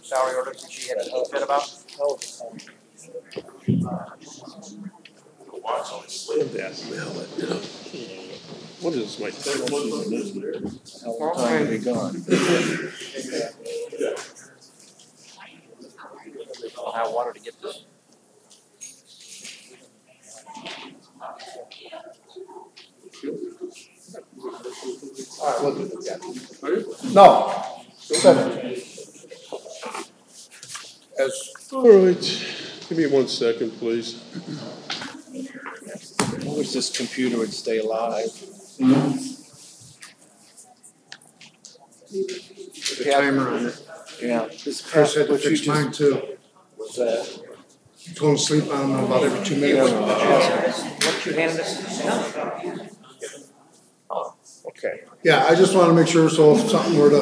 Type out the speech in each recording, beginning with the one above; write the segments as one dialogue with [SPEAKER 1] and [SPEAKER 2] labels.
[SPEAKER 1] salary orders that she had a little bit about?
[SPEAKER 2] What is my
[SPEAKER 3] How long time to be gone?
[SPEAKER 1] I'll have water to get this.
[SPEAKER 3] All right, we'll do that. No.
[SPEAKER 2] All right, give me 1 second, please.
[SPEAKER 3] I wish this computer would stay alive.
[SPEAKER 4] The timer on it.
[SPEAKER 3] Yeah. This
[SPEAKER 4] Chris had to
[SPEAKER 3] what you
[SPEAKER 4] fix mine
[SPEAKER 3] just,
[SPEAKER 4] too.
[SPEAKER 3] what's that?
[SPEAKER 4] Going to sleep, I don't know, about every 2 minutes.
[SPEAKER 1] What you handed us?
[SPEAKER 3] Oh, okay.
[SPEAKER 4] Yeah, I just want to make sure, so if something were to,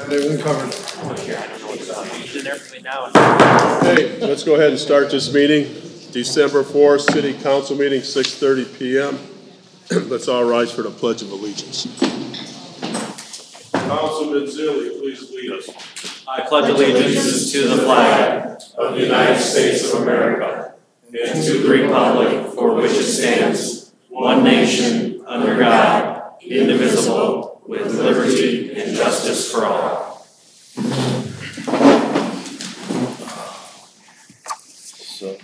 [SPEAKER 4] everything covered.
[SPEAKER 1] It's in there for me now.
[SPEAKER 2] Hey, let's go ahead and start this meeting. December 4th, City Council meeting, 6:30 p.m. Let's all rise for the Pledge of Allegiance. Councilman Zilli, please lead us.
[SPEAKER 5] I pledge allegiance to the flag of the United States of America and to the republic for which it stands, one nation, under God, indivisible, with liberty and justice for all.
[SPEAKER 3] So.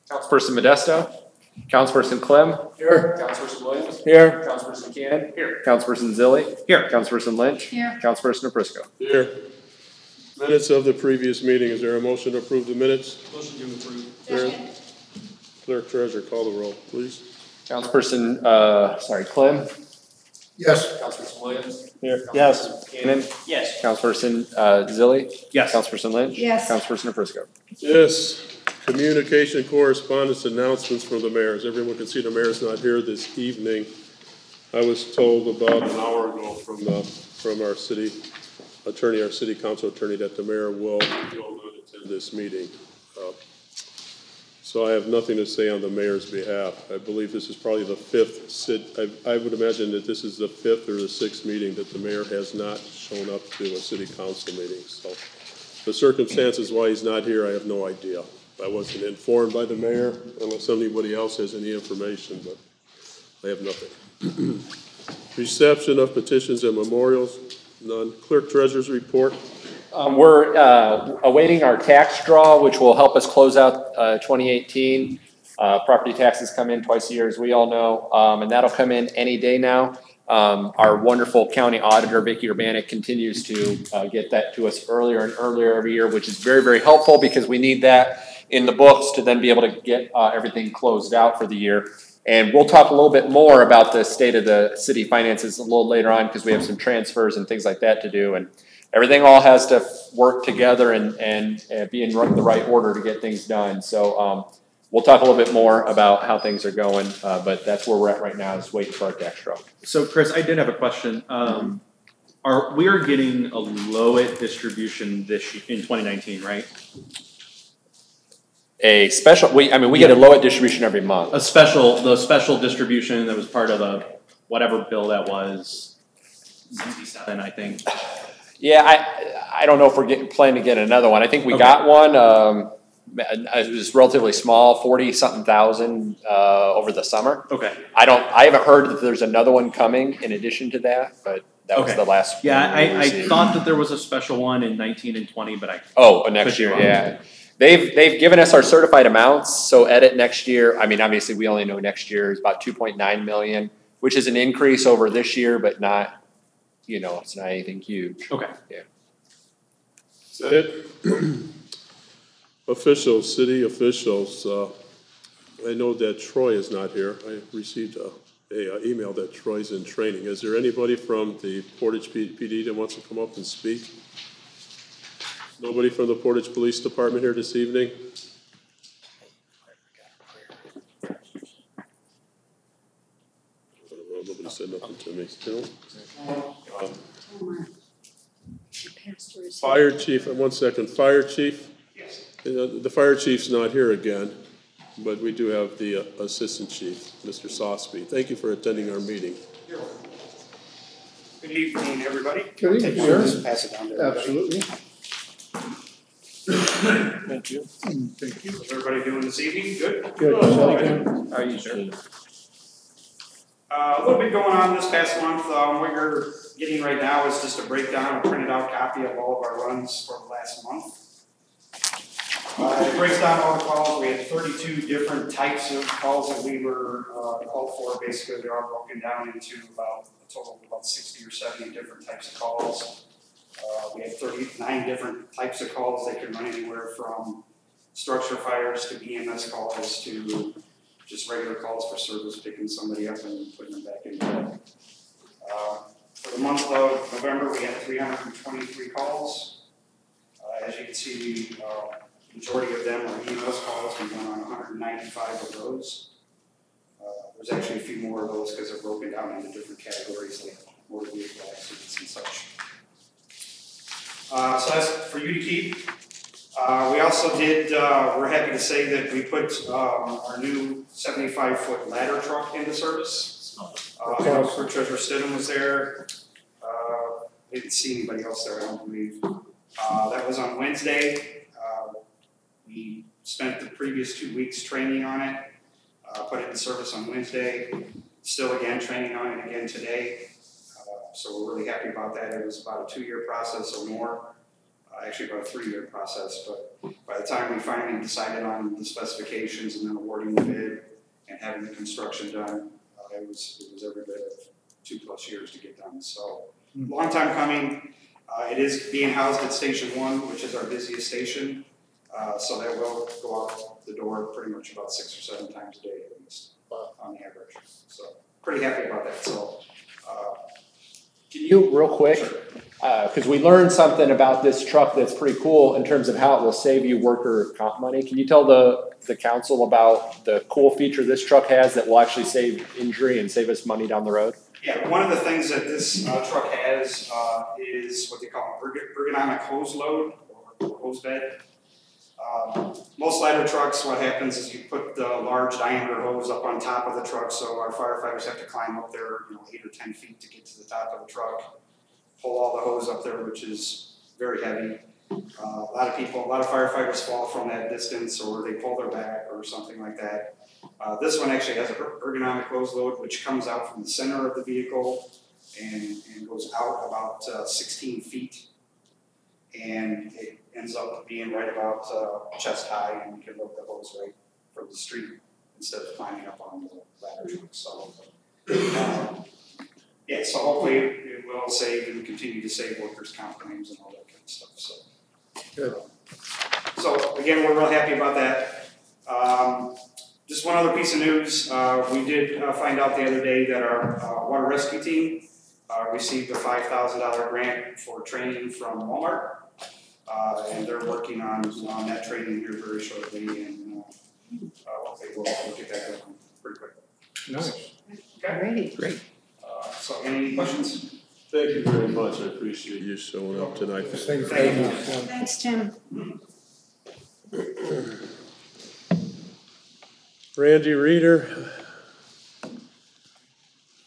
[SPEAKER 6] Councilperson Modesto. Councilperson Clem.
[SPEAKER 4] Here.
[SPEAKER 6] Councilperson Williams.
[SPEAKER 3] Here.
[SPEAKER 6] Councilperson Cannon. Here. Councilperson Zilli. Here. Councilperson Lynch.
[SPEAKER 7] Here.
[SPEAKER 6] Councilperson Prisco.
[SPEAKER 2] Here. Minutes of the previous meeting. Is there a motion to approve the minutes?
[SPEAKER 5] Motion to approve.
[SPEAKER 7] Second.
[SPEAKER 2] Clerk Treasurer, call the roll, please.
[SPEAKER 6] Councilperson, Clem.
[SPEAKER 4] Yes.
[SPEAKER 6] Councilperson Williams.
[SPEAKER 3] Here. Yes.
[SPEAKER 6] Councilperson Cannon.
[SPEAKER 5] Yes.
[SPEAKER 6] Councilperson Zilli.
[SPEAKER 5] Yes.
[SPEAKER 6] Councilperson Lynch.
[SPEAKER 7] Yes.
[SPEAKER 6] Councilperson Prisco.
[SPEAKER 2] Yes. Communication, correspondence, announcements from the mayor. As everyone can see, the mayor's not here this evening. I was told about an hour ago from our city attorney, our city council attorney, that the mayor will not attend this meeting. So I have nothing to say on the mayor's behalf. I believe this is probably the fifth, I would imagine that this is the fifth or the sixth meeting that the mayor has not shown up to a city council meeting. So the circumstances why he's not here, I have no idea. I wasn't informed by the mayor, unless anybody else has any information, but I have nothing. Reception of petitions and memorials, none. Clerk Treasurer's report.
[SPEAKER 6] We're awaiting our tax draw, which will help us close out 2018. Property taxes come in twice a year, as we all know, and that'll come in any day now. Our wonderful county auditor, Vicki Urbanik, continues to get that to us earlier and earlier every year, which is very, very helpful because we need that in the books to then be able to get everything closed out for the year. And we'll talk a little bit more about the state of the city finances a little later on because we have some transfers and things like that to do. And everything all has to work together and be in the right order to get things done. So we'll talk a little bit more about how things are going, but that's where we're at right now, is waiting for our tax draw.
[SPEAKER 5] So, Chris, I did have a question. We are getting a Lowit distribution this in 2019, right?
[SPEAKER 6] A special, we get a Lowit distribution every month.
[SPEAKER 5] The special distribution that was part of whatever bill that was, 67, I think.
[SPEAKER 6] Yeah, I don't know if we're planning to get another one. I think we got one. It was relatively small, 40-something thousand over the summer.
[SPEAKER 5] Okay.
[SPEAKER 6] I haven't heard that there's another one coming in addition to that, but that was the last.
[SPEAKER 5] Yeah, I thought that there was a special one in 19 and 20, but
[SPEAKER 6] next year, yeah. They've given us our certified amounts, so edit next year. I mean, obviously, we only know next year is about 2.9 million, which is an increase over this year, but not, it's not anything huge.
[SPEAKER 5] Okay.
[SPEAKER 6] Yeah.
[SPEAKER 2] Is that it? Officials, city officials. I know that Troy is not here. I received a email that Troy's in training. Is there anybody from the Portage PD that wants to come up and speak? Nobody from the Portage Police Department here this evening? Nobody said nothing to me. Fire chief, 1 second. Fire chief? Yes. The fire chief's not here again. but we do have the Assistant Chief, Mr. Sosby. Thank you for attending our meeting.
[SPEAKER 7] Good evening, everybody.
[SPEAKER 4] Good evening, sir.
[SPEAKER 7] Just pass it down to everybody.
[SPEAKER 4] Absolutely.
[SPEAKER 1] Thank you.
[SPEAKER 4] Thank you.
[SPEAKER 7] How's everybody doing this evening? Good?
[SPEAKER 4] Good.
[SPEAKER 1] How are you, sir?
[SPEAKER 7] A little bit going on this past month. What you're getting right now is just a breakdown, a printed out copy of all of our runs for the last month. It breaks down all the calls. We had 32 different types of calls that we were called for. Basically, they're all broken down into about a total of about 60 or 70 different types of calls. We had 39 different types of calls. They could run anywhere from structure fires to EMS calls to just regular calls for service, picking somebody up and putting them back in bed. For the month of November, we had 323 calls. As you can see, the majority of them are EMS calls. We went on 195 of those. There's actually a few more of those because they're broken down into different categories like motor vehicle accidents and such. So that's for you to keep. We also did, we're happy to say that we put our new 75-foot ladder truck into service. Treasurer Stidham was there. We didn't see anybody else there, I don't believe. That was on Wednesday. We spent the previous 2 weeks training on it, put it in service on Wednesday. Still again training on it again today. So we're really happy about that. It was about a 2-year process or more. Actually about a 3-year process, but by the time we finally decided on the specifications and then awarding the bid and having the construction done, it was every bit of 2+ years to get done. So long time coming. It is being housed at Station 1, which is our busiest station. So that will go out the door pretty much about 6 or 7 times a day at least on the average. So pretty happy about that. So
[SPEAKER 6] Can you, real quick, because we learned something about this truck that's pretty cool in terms of how it will save you worker comp money. Can you tell the council about the cool feature this truck has that will actually save injury and save us money down the road?
[SPEAKER 7] Yeah, one of the things that this truck has is what they call ergonomic hose load or hose bed. Most ladder trucks, what happens is you put the large diameter hose up on top of the truck, so our firefighters have to climb up there, 8 or 10 feet to get to the top of the truck, pull all the hose up there, which is very heavy. A lot of firefighters fall from that distance, or they pull their back or something like that. This one actually has an ergonomic hose load, which comes out from the center of the vehicle and goes out about 16 feet. And it ends up being right about chest high, and you can load the hose right from the street instead of climbing up on the ladder truck. So, yeah, so hopefully it will save and continue to save workers' comp claims and all that kind of stuff. So,
[SPEAKER 4] Good.
[SPEAKER 7] So again, we're real happy about that. Just one other piece of news. We did find out the other day that our water rescue team received a $5,000 grant for training from Walmart. And they're working on that training here very shortly, and hopefully we'll get that going pretty quickly.
[SPEAKER 4] Nice.
[SPEAKER 7] Okay.
[SPEAKER 6] Great.
[SPEAKER 7] So any questions?
[SPEAKER 2] Thank you very much. I appreciate you showing up tonight.
[SPEAKER 4] Thank you.
[SPEAKER 8] Thanks, Tim.
[SPEAKER 2] Randy Reeder,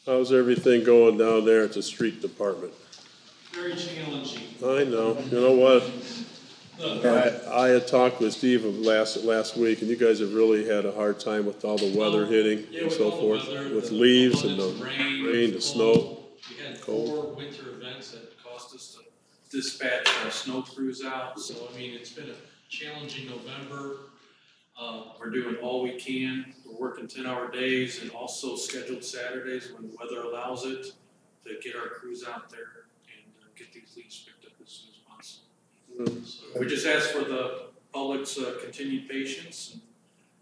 [SPEAKER 2] how's everything going down there at the street department?
[SPEAKER 9] Very challenging.
[SPEAKER 2] I know. You know what? I had talked with Steve last week, and you guys have really had a hard time with all the weather hitting and so forth, with leaves and the rain, the snow.
[SPEAKER 9] We had 4 winter events that cost us to dispatch our snow crews out. So, I mean, it's been a challenging November. We're doing all we can. We're working 10-hour days and also scheduled Saturdays when the weather allows it to get our crews out there and get these leaves picked up as soon as possible. So we just ask for the public's continued patience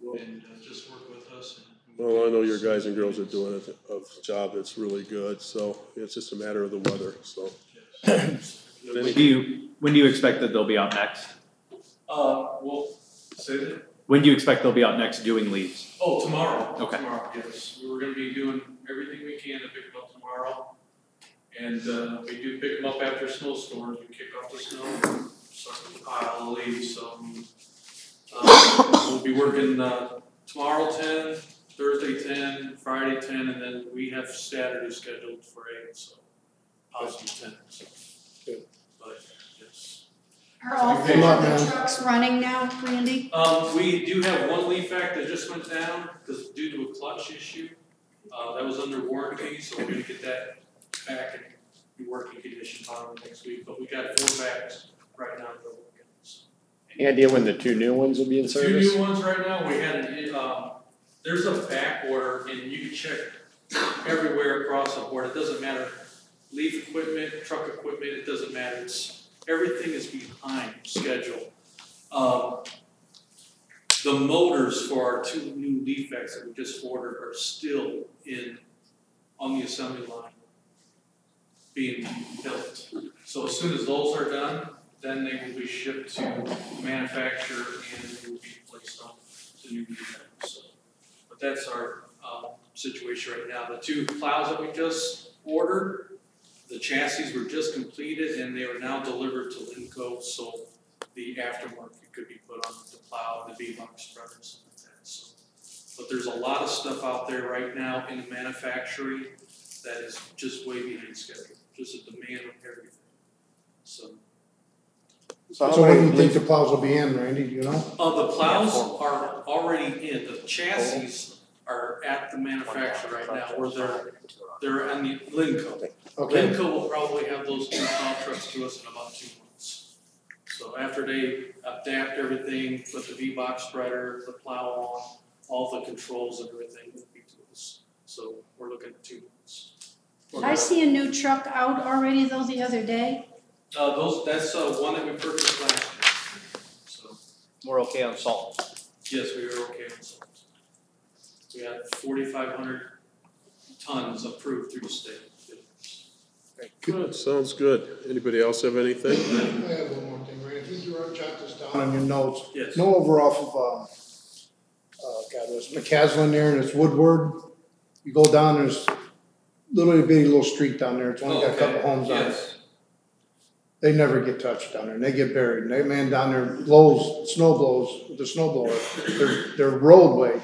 [SPEAKER 9] and just work with us.
[SPEAKER 2] Well, I know your guys and girls are doing a job that's really good, so it's just a matter of the weather. So,
[SPEAKER 5] When do you expect that they'll be out next?
[SPEAKER 9] Well, say that.
[SPEAKER 5] When do you expect they'll be out next doing leaves?
[SPEAKER 9] Oh, tomorrow.
[SPEAKER 5] Okay.
[SPEAKER 9] Tomorrow, yes. We're going to be doing everything we can to pick them up tomorrow. And we do pick them up after snowstorms. We kick off the snow and start with the pile of leaves. So we'll be working tomorrow 10, Thursday 10, Friday 10, and then we have Saturday scheduled for 8, so possibly 10. So.
[SPEAKER 2] Good.
[SPEAKER 9] But yes.
[SPEAKER 8] Are all
[SPEAKER 4] Good
[SPEAKER 8] 4
[SPEAKER 4] luck,
[SPEAKER 8] of the
[SPEAKER 4] man.
[SPEAKER 8] trucks running now, Randy?
[SPEAKER 9] We do have one leaf vac that just went down because due to a clutch issue. That was under warranty, so we're gonna get that back and be working condition probably next week. But we got 4 vacs right now that are working. So.
[SPEAKER 6] Any idea when the 2 new ones will be in
[SPEAKER 9] The
[SPEAKER 6] service?
[SPEAKER 9] 2 new ones right now. We had there's a back order, and you can check everywhere across the board. It doesn't matter. Leaf equipment, truck equipment, it doesn't matter. Everything is behind schedule. The motors for our 2 new leaf vacs that we just ordered are still on the assembly line being built. So as soon as those are done, then they will be shipped to manufacturer and they will be placed on the new leaf vacs. So, but that's our situation right now. The 2 plows that we just ordered, the chassis were just completed and they are now delivered to Linco, so the aftermarket could be put on the plow, the V-box spreader, and something like that. So, but there's a lot of stuff out there right now in the manufacturing that is just way behind schedule, just a demand of everything. So
[SPEAKER 4] So when do you think the plows will be in, Randy, do you know?
[SPEAKER 9] the plows are already in, the chassis are at the manufacturer right now, where they're on the Linco.
[SPEAKER 4] Okay.
[SPEAKER 9] Linco will probably have those 2 plow trucks to us in about 2 months. So after they adapt everything, put the V-box spreader, the plow on, all the controls and everything will be to us. So we're looking at 2 months.
[SPEAKER 8] Did I see a new truck out already though the other day?
[SPEAKER 9] That's one that we purchased last year. So
[SPEAKER 5] We're okay on salt.
[SPEAKER 9] yes, we were okay on salt. We had 4,500 tons approved through the state.
[SPEAKER 2] Good, sounds good. Anybody else have anything?
[SPEAKER 4] I have one more thing, Randy. If you could jot this down on your notes.
[SPEAKER 9] Yes.
[SPEAKER 4] No, over off of, there's McCaslin there and it's Woodward. You go down, there's little street down there. It's only got a couple homes on it.
[SPEAKER 9] Yes.
[SPEAKER 4] They never get touched down there and they get buried. And that man down there snow blows with the snow blower, their roadway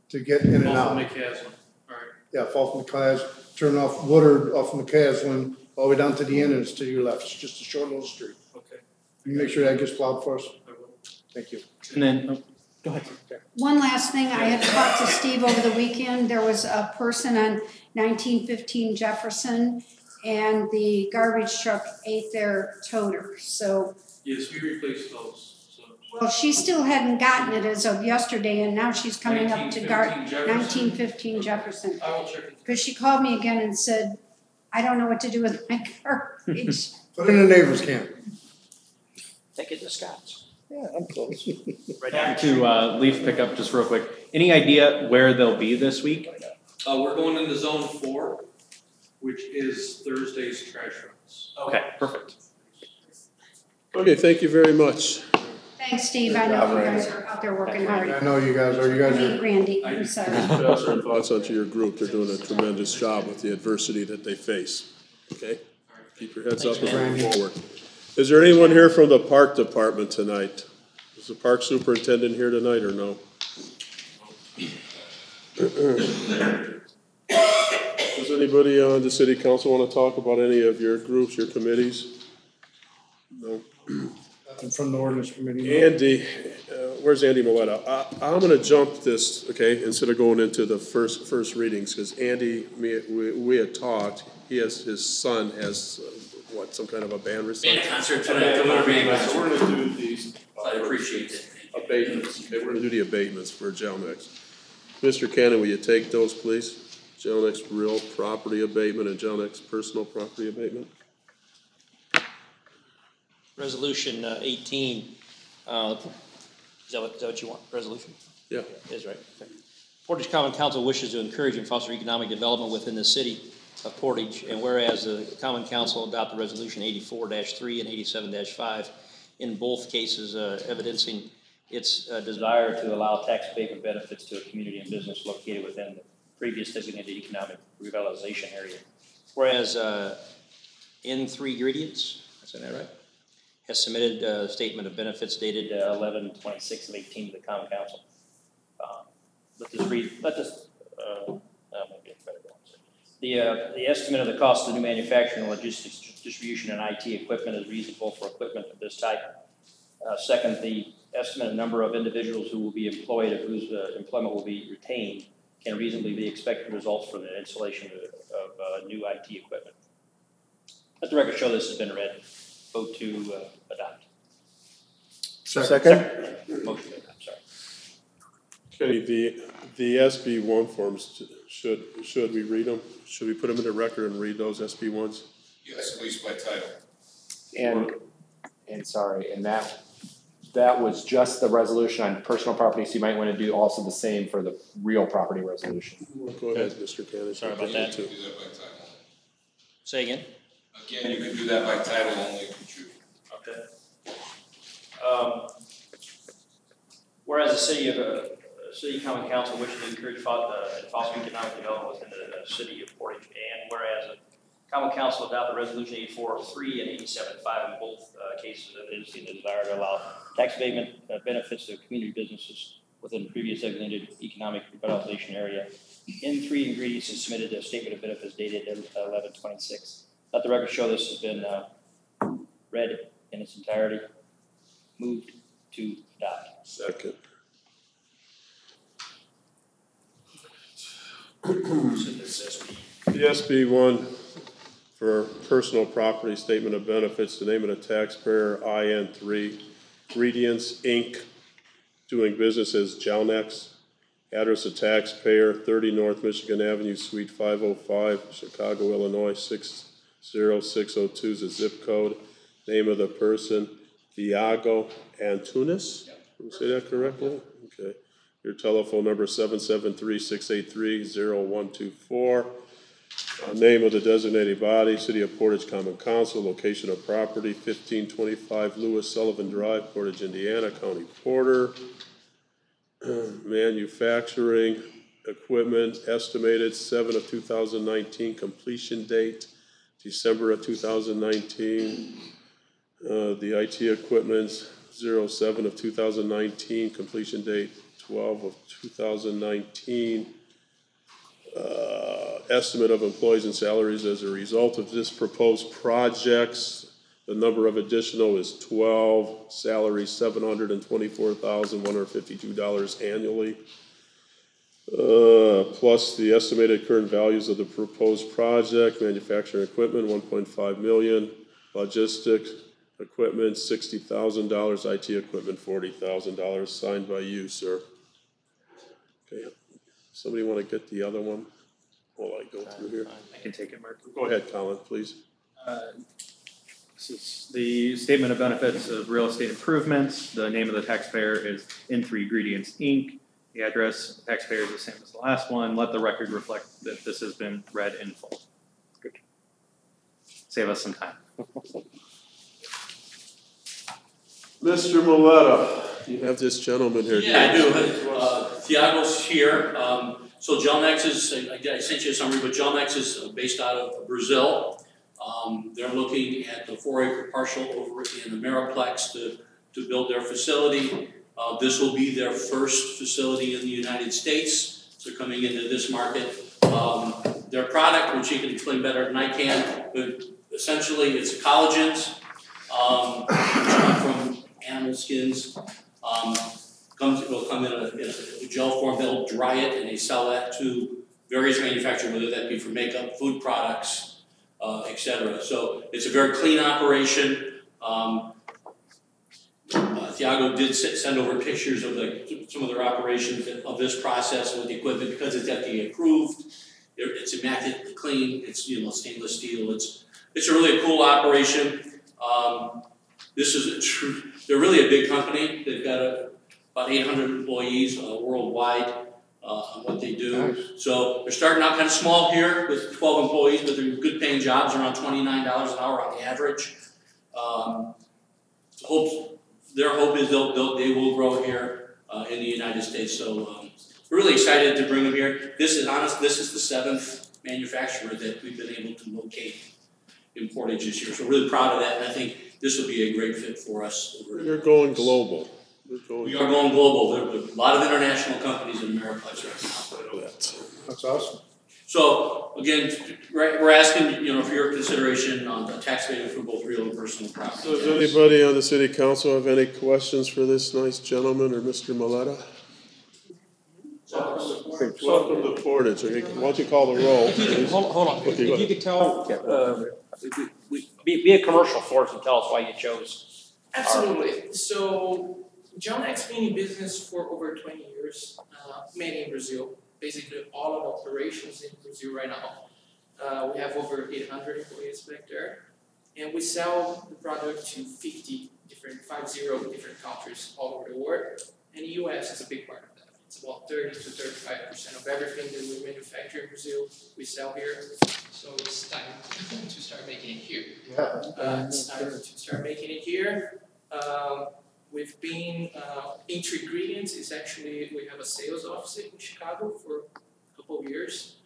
[SPEAKER 4] to get in and out.
[SPEAKER 9] McCaslin. All right.
[SPEAKER 4] Yeah, fall from McCaslin, turn off Woodard, off McCaslin, all the way down to the end and it's to your left. It's just a short little street.
[SPEAKER 9] Okay.
[SPEAKER 4] Can you make sure that gets plowed for us?
[SPEAKER 9] I will.
[SPEAKER 4] Thank you.
[SPEAKER 5] And then, go ahead.
[SPEAKER 8] One last thing, I had talked to Steve over the weekend. There was a person on 1915 Jefferson and the garbage truck ate their toter. So,
[SPEAKER 9] Yes, we replaced those. So.
[SPEAKER 8] well, she still hadn't gotten it as of yesterday and now she's coming up to 1915 Jefferson.
[SPEAKER 9] I will check it.
[SPEAKER 8] Because she called me again and said, I don't know what to do with my garbage.
[SPEAKER 4] Put it in the neighbor's camp.
[SPEAKER 5] Take it to Scott's.
[SPEAKER 4] Yeah, I'm close.
[SPEAKER 5] Right down to leaf pickup, just real quick. Any idea where they'll be this week?
[SPEAKER 9] We're going into zone 4, which is Thursday's trash runs.
[SPEAKER 5] Okay, perfect.
[SPEAKER 2] Okay, thank you very much.
[SPEAKER 8] Thanks, Steve. I know you guys are out there working hard.
[SPEAKER 4] I know you guys are. You guys are.
[SPEAKER 8] Randy, I'm sorry.
[SPEAKER 2] Pass our thoughts onto your group. They're doing a tremendous job with the adversity that they face. Okay? Keep your heads up and move forward. Is there anyone here from the park department tonight? Is the park superintendent here tonight or no? Does anybody on the city council want to talk about any of your groups, your committees? No.
[SPEAKER 4] Nothing from the ordinance committee.
[SPEAKER 2] Andy, where's Andy Moletta? I'm going to jump this, okay, instead of going into the first readings, because Andy, we had talked. His son has some kind of a band recital?
[SPEAKER 5] Band concert tonight. So we're
[SPEAKER 2] going to do these.
[SPEAKER 5] I appreciate it.
[SPEAKER 2] Abatements. Okay, we're going to do the abatements for Gelnex. Mr. Cannon, will you take those, please? Gelnex real property abatement and Gelnex personal property abatement.
[SPEAKER 10] Resolution 18, is that what you want, resolution?
[SPEAKER 2] Yeah.
[SPEAKER 10] It is, right? Okay. Portage Common Council wishes to encourage and foster economic development within the city of Portage, and whereas the Common Council adopted Resolution 84-3 and 87-5, in both cases evidencing its desire to allow tax abatement benefits to a community and business located within the previous designated economic revitalization area. Whereas N3 Ingredients, is that right? Has submitted a statement of benefits dated 11/26/18 to the Common Council. maybe it's better going. The estimate of the cost of the new manufacturing, logistics, distribution, and IT equipment is reasonable for equipment of this type. Second, the estimate number of individuals who will be employed, of whose employment will be retained, can reasonably be expected results from the installation of new IT equipment. Let the record show this has been read. Vote to adopt.
[SPEAKER 4] Second?
[SPEAKER 10] Motion to adopt, sorry.
[SPEAKER 2] Okay, the SB one forms, should we read them? Should we put them in the record and read those SB ones?
[SPEAKER 3] Yes, at least by title.
[SPEAKER 6] And sorry, and that was just the resolution on personal property, so you might want to do also the same for the real property resolution.
[SPEAKER 2] Go ahead, Mr. Cannon.
[SPEAKER 10] Sorry about that.
[SPEAKER 3] You can do that by title.
[SPEAKER 10] Say again?
[SPEAKER 3] Again, you can do that by title only if you choose.
[SPEAKER 10] Okay. Whereas the city common council wishes to encourage foster economic development within the city of Portage, and whereas the common council adopted resolution 84-3 and 87-5 in both cases, it is the desire to allow tax abatement benefits to community businesses within the previous designated economic revitalization area. In 3 ingredients is submitted a statement of benefits dated 11/26. Let the record show this has been read in its entirety. Moved to adopt.
[SPEAKER 2] Second. The SB one for personal property statement of benefits, the name of the taxpayer, IN3, Ingredients Inc., doing business as Gelnex, address of taxpayer, 30 North Michigan Avenue, Suite 505, Chicago, Illinois, 60602 is the zip code. Name of the person, Thiago Antunes. Did we say that correctly? Okay. Your telephone number, 773-683-0124. Name of the designated body, City of Portage Common Council. Location of property, 1525 Lewis Sullivan Drive, Portage, Indiana, County Porter. Manufacturing equipment, estimated 7/2019, completion date, December of 2019. The IT equipment's 07/2019, completion date 12/2019. Estimate of employees and salaries as a result of this proposed projects. The number of additional is 12, salary $724,152 annually. Plus the estimated current values of the proposed project, manufacturing equipment, $1.5 million, logistics equipment, $60,000, IT equipment, $40,000, signed by you, sir. Okay, somebody want to get the other one while I go through here?
[SPEAKER 11] I can take it, Mark.
[SPEAKER 2] Go ahead, Colin, please.
[SPEAKER 11] This is the statement of benefits of real estate improvements. The name of the taxpayer is In3 Ingredients Inc. The address of the taxpayer is the same as the last one. Let the record reflect that this has been read in full. Good. Save us some time.
[SPEAKER 2] Mr. Maletta, you have this gentleman here.
[SPEAKER 12] Yeah, I do. Thiago's here. So Gelnex is, I sent you a summary, but Gelnex is based out of Brazil. They're looking at the 4-acre parcel over in Ameriplex to build their facility. This will be their first facility in the United States. So coming into this market. Their product, which you can explain better than I can, but essentially it's collagens from animal skins. Will come in a gel form. They'll dry it and they sell that to various manufacturers, whether that be for makeup, food products, etc. So it's a very clean operation. Thiago did send over pictures of some of their operations of this process with the equipment because it's FDA approved. It's immaculately clean. It's stainless steel. It's a really cool operation. They're really a big company. They've got about 800 employees worldwide on what they do. Nice. So they're starting out kind of small here with 12 employees, but they're good paying jobs, around $29 an hour on the average. Their hope is they will grow here in the United States. So we're really excited to bring them here. This is the 7th manufacturer that we've been able to locate in Portage this year. So we're really proud of that, and I think this will be a great fit for us.
[SPEAKER 2] You're going global.
[SPEAKER 12] We are going global. There are a lot of international companies in Ameriplex right now.
[SPEAKER 4] That's awesome.
[SPEAKER 12] So again, we're asking, for your consideration on the tax abatement for both real and personal property.
[SPEAKER 2] So does anybody on the city council have any questions for this nice gentleman or Mr. Maleta? Welcome to Portage. Why don't you call the roll, please?
[SPEAKER 10] Hold on.
[SPEAKER 2] Okay,
[SPEAKER 10] If you could tell, be a commercial for us and tell us why you chose.
[SPEAKER 13] Absolutely. So John X been in business for over 20 years, mainly in Brazil. Basically all of the operations in Brazil right now. We have over 800 employees back there. And we sell the product to 50 different countries all over the world. And the US is a big part of that. It's about 30 to 35% of everything that we manufacture in Brazil, we sell here. So it's time to start making it here. It's time to start making it here. We've been, Intri Ingredients is actually, we have a sales office in Chicago for a couple of years.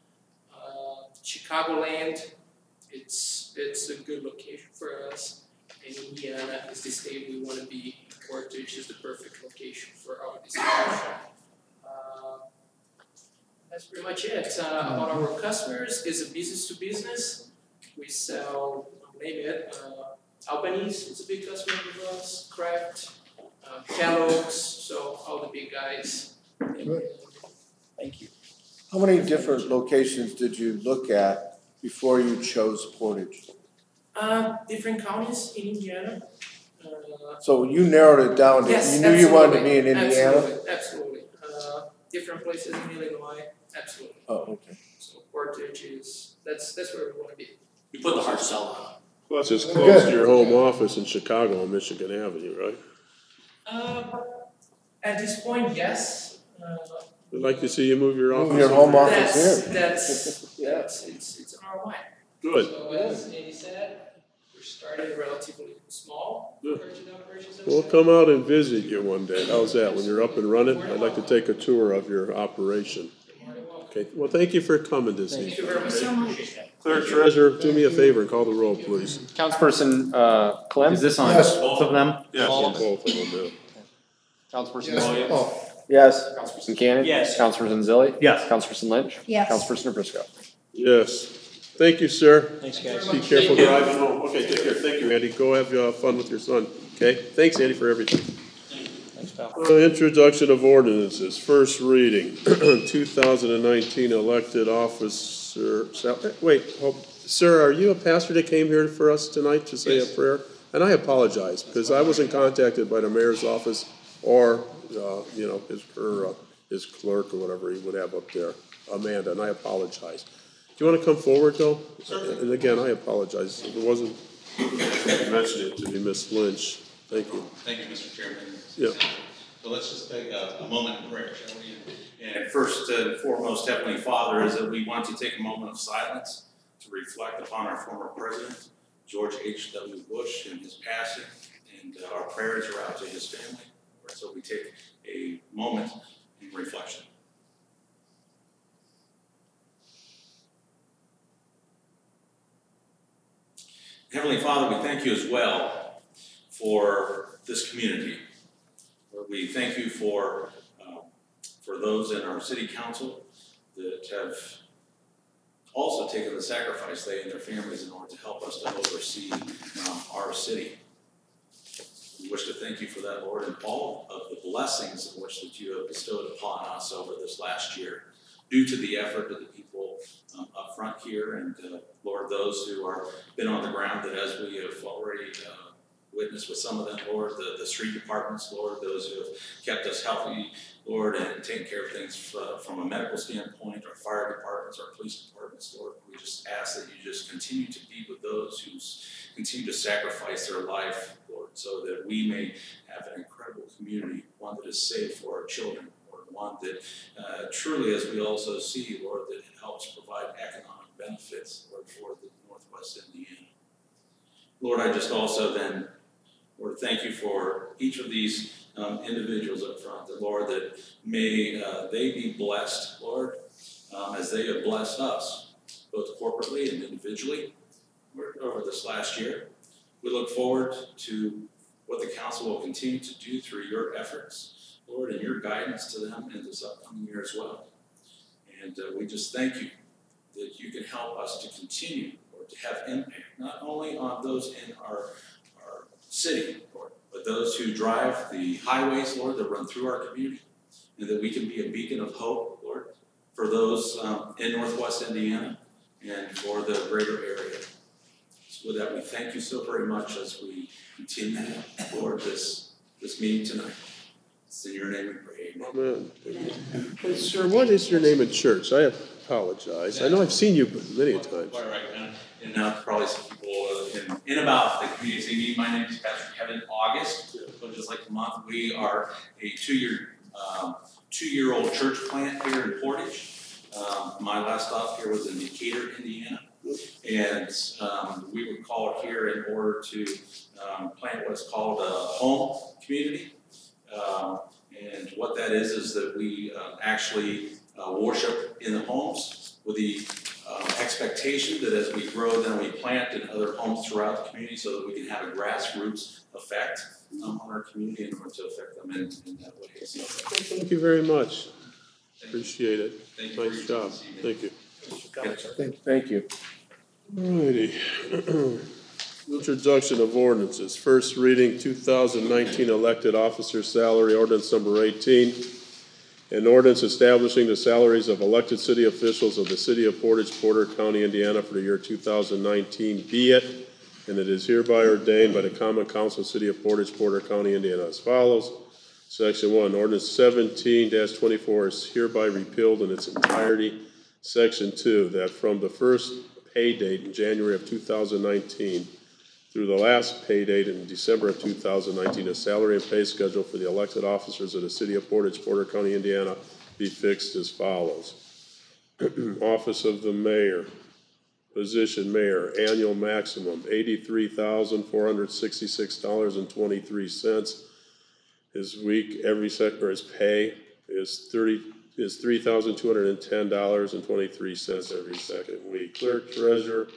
[SPEAKER 13] Chicagoland, it's a good location for us. And Indiana is the state we want to be. Portage is the perfect location for our distribution. That's pretty much it. About our customers, is a business to business. We sell, name it, Albanese is a big customer of us, Kraft, Kellogg's, so all the big guys.
[SPEAKER 10] Thank you.
[SPEAKER 3] How many different locations did you look at before you chose Portage?
[SPEAKER 13] Different counties in Indiana.
[SPEAKER 3] So you narrowed it down.
[SPEAKER 13] Yes,
[SPEAKER 3] you knew you wanted to be in Indiana?
[SPEAKER 13] Absolutely. Different places in Illinois, absolutely.
[SPEAKER 3] Oh, okay.
[SPEAKER 13] So Portage is, that's where we want to be.
[SPEAKER 12] You put the hard sell on.
[SPEAKER 2] Plus, it's close to your home office in Chicago on Michigan Avenue, right?
[SPEAKER 13] At this point, yes.
[SPEAKER 2] We'd like to see you move your office.
[SPEAKER 3] Move your home office here.
[SPEAKER 13] It's on our mind.
[SPEAKER 2] Good.
[SPEAKER 13] So as Andy said, we're starting relatively small.
[SPEAKER 2] Good. We'll come out and visit you one day. How's that? When you're up and running, I'd like to take a tour of your operation. Okay. Well, thank you for coming this evening.
[SPEAKER 13] Thank you very much so much.
[SPEAKER 2] Clerk Treasurer, do me a favor and call the roll, please.
[SPEAKER 6] Councilperson Clem?
[SPEAKER 11] Is this on
[SPEAKER 4] Yes.
[SPEAKER 11] both of them?
[SPEAKER 2] Yes, on both of them, yeah.
[SPEAKER 6] Councilperson Williams?
[SPEAKER 4] Oh,
[SPEAKER 3] Yes.
[SPEAKER 6] Councilperson Cannon?
[SPEAKER 10] Yes.
[SPEAKER 6] Councilperson Zilli?
[SPEAKER 11] Yes.
[SPEAKER 6] Councilperson Lynch?
[SPEAKER 8] Yes.
[SPEAKER 6] Councilperson Briscoe?
[SPEAKER 2] Yes. Thank you, sir.
[SPEAKER 10] Thanks, guys.
[SPEAKER 2] Be careful driving home. Okay, take care. Thank you, Andy. Go have fun with your son. Okay? Thanks, Andy, for everything.
[SPEAKER 10] Thanks, pal.
[SPEAKER 2] Introduction of ordinances. First reading. 2019 elected officer. Wait, sir, are you a pastor that came here for us tonight to say a prayer? And I apologize because I wasn't contacted by the mayor's office or his clerk or whatever he would have up there, Amanda, and I apologize. Do you want to come forward, though? And again, I apologize. If it wasn't mentioned it to be Miss Lynch. Thank you.
[SPEAKER 14] Thank you, Mr. Chairman.
[SPEAKER 2] Yeah.
[SPEAKER 14] So let's just take a moment in prayer, shall we? And first and foremost, Heavenly Father, is that we want to take a moment of silence to reflect upon our former president, George H.W. Bush, and his passing, and our prayers are out to his family. So we take a moment in reflection. Heavenly Father, we thank you as well for this community. We thank you for those in our city council that have also taken the sacrifice, they and their families, in order to help us to oversee our city. We wish to thank you for that, Lord, and all of the blessings in which that you have bestowed upon us over this last year, due to the effort of the people up front here, and Lord, those who are been on the ground, that as we have already witnessed with some of them, Lord, the street departments, Lord, those who have kept us healthy, Lord, and taken care of things from a medical standpoint, our fire departments, our police departments, Lord. We just ask that you just continue to be with those who continue to sacrifice their life, Lord, so that we may have an incredible community, one that is safe for our children, Lord, one that truly, as we also see, Lord, that it helps provide economic benefits, Lord, for the Northwest Indiana. Lord, I just also then, Lord, thank you for each of these individuals up front, that, Lord, that may they be blessed, Lord, as they have blessed us, both corporately and individually over this last year. We look forward to what the council will continue to do through your efforts, Lord, and your guidance to them in this upcoming year as well. And we just thank you that you can help us to continue, Lord, to have impact, not only on those in our city, Lord, but those who drive the highways, Lord, that run through our community, and that we can be a beacon of hope, Lord, for those in Northwest Indiana and for the greater area. So with that, we thank you so very much as we continue, Lord, this meeting tonight. It's in your name we pray. Amen.
[SPEAKER 2] Hey, sir, what is your name in church? I apologize. I know I've seen you many times.
[SPEAKER 14] Quite right, and probably some people in about the community. My name is Pastor Kevin August. So just like the month, we are a two-year-old church plant here in Portage. My last stop here was in Decatur, Indiana. And we were called here in order to plant what's called a home community. And what that is that we actually worship in the homes with the expectation that as we grow, then we plant in other homes throughout the community so that we can have a grassroots effect on our community in order to affect them in that way. So,
[SPEAKER 2] thank you very much. Appreciate it.
[SPEAKER 14] Thank you.
[SPEAKER 2] Nice job. Thank you.
[SPEAKER 1] Thank you.
[SPEAKER 2] Alrighty. Introduction of ordinances. First reading 2019 elected officer salary ordinance number 18. An ordinance establishing the salaries of elected city officials of the city of Portage, Porter County, Indiana for the year 2019. Be it, and it is hereby ordained by the Common Council of the City of Portage, Porter County, Indiana as follows. Section 1, ordinance 17-24 is hereby repealed in its entirety. Section 2, that from the first pay date in January of 2019 through the last pay date in December of 2019, a salary and pay schedule for the elected officers of the City of Portage, Porter County, Indiana be fixed as follows. Office of the Mayor. Position Mayor, annual maximum $83,466.23. His week, his pay is $3,210.23 every second week. Clerk Treasurer,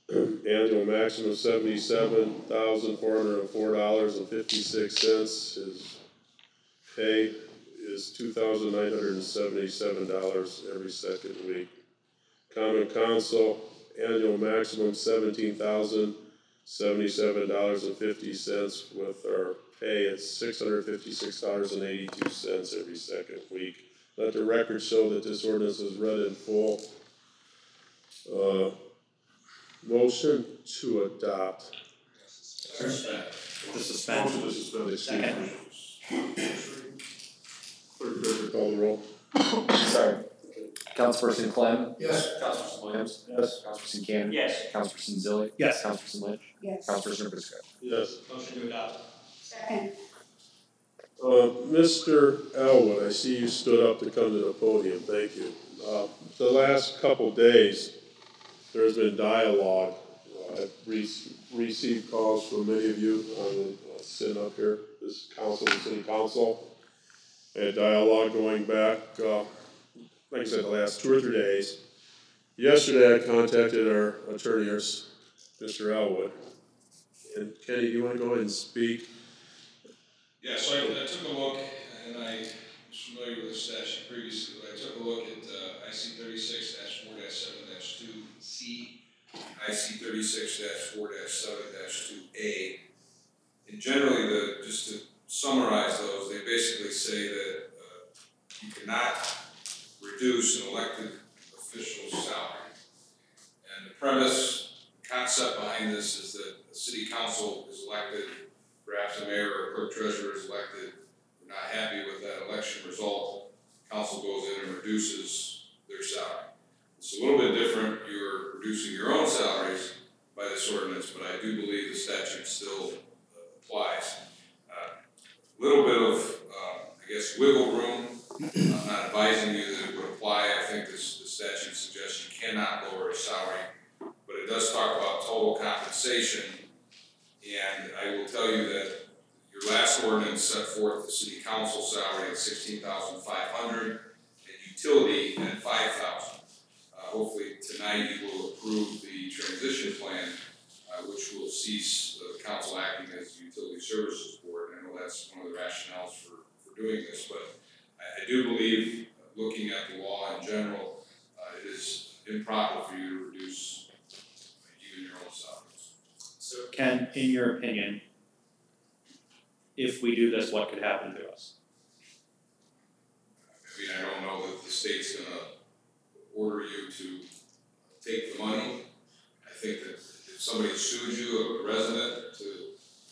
[SPEAKER 2] annual maximum $77,404.56. His pay is $2,977 every second week. Common Council, annual maximum $17,077.50 with our pay at $656.82 every second week. Let the record show that this ordinance is read in full. Motion to adopt.
[SPEAKER 14] To suspend.
[SPEAKER 2] Second. Clerk, call the roll.
[SPEAKER 6] Sorry. Councilperson Clem?
[SPEAKER 4] Yes.
[SPEAKER 6] Councilperson Williams?
[SPEAKER 2] Yes.
[SPEAKER 6] Councilperson Cannon?
[SPEAKER 5] Yes.
[SPEAKER 6] Councilperson Zilli?
[SPEAKER 11] Yes.
[SPEAKER 6] Councilperson Lynch?
[SPEAKER 8] Yes.
[SPEAKER 6] Councilperson Briscoe?
[SPEAKER 2] Yes.
[SPEAKER 5] Motion to adopt.
[SPEAKER 8] Second.
[SPEAKER 2] Mr. Elwood, I see you stood up to come to the podium. Thank you. The last couple days, there's been dialogue. I've received calls from many of you sitting up here, this council, the city council. A dialogue going back, like I said, the last 2 or 3 days. Yesterday, I contacted our attorney, Mr. Elwood. And Kenny, do you want to go ahead and speak?
[SPEAKER 15] Yeah, so I took a look, and I was familiar with the statute previously, but I took a look at IC 36-4-7-2C, IC 36-4-7-2A. And generally, just to summarize those, they basically say that you cannot reduce an elected official's salary. And the premise, the concept behind this is that the city council is elected, perhaps a mayor or a clerk treasurer is elected, we're not happy with that election result, council goes in and reduces their salary. It's a little bit different, you're reducing your own salaries by this ordinance, but I do believe the statute still applies. A little bit of, I guess, wiggle room. I'm not advising you that it would apply. I think the statute suggests you cannot lower a salary, but it does talk about total compensation. And I will tell you that your last ordinance set forth the city council salary at $16,500 and utility at $5,000. Hopefully tonight you will approve the transition plan, which will cease the council acting as the Utility Services Board. I know that's one of the rationales for doing this, but I do believe, looking at the law in general, it is improper for you to reduce even your own salaries.
[SPEAKER 11] So Ken, in your opinion, if we do this, what could happen to us?
[SPEAKER 15] I mean, I don't know that the state's gonna order you to take the money. I think that if somebody sued you, a resident, to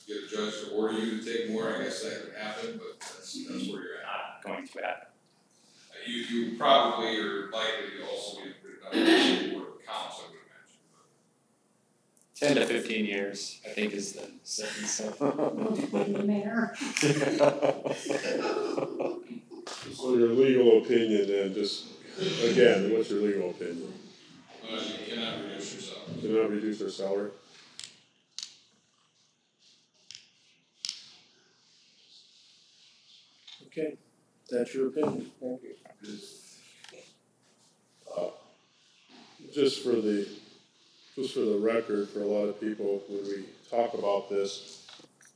[SPEAKER 15] get a judge to order you to take more, I guess that could happen, but that's where you're at.
[SPEAKER 11] Not going to happen.
[SPEAKER 15] You probably are likely to also be put it on the Board of Accounts, I would imagine.
[SPEAKER 6] 10 to 15 years, I think, is the sentence.
[SPEAKER 8] Mayor.
[SPEAKER 2] So your legal opinion then, just, again, what's your legal opinion?
[SPEAKER 15] You cannot reduce your salary.
[SPEAKER 2] Cannot reduce their salary?
[SPEAKER 1] Okay, that's your opinion. Thank you.
[SPEAKER 2] Just for the record, for a lot of people, when we talk about this,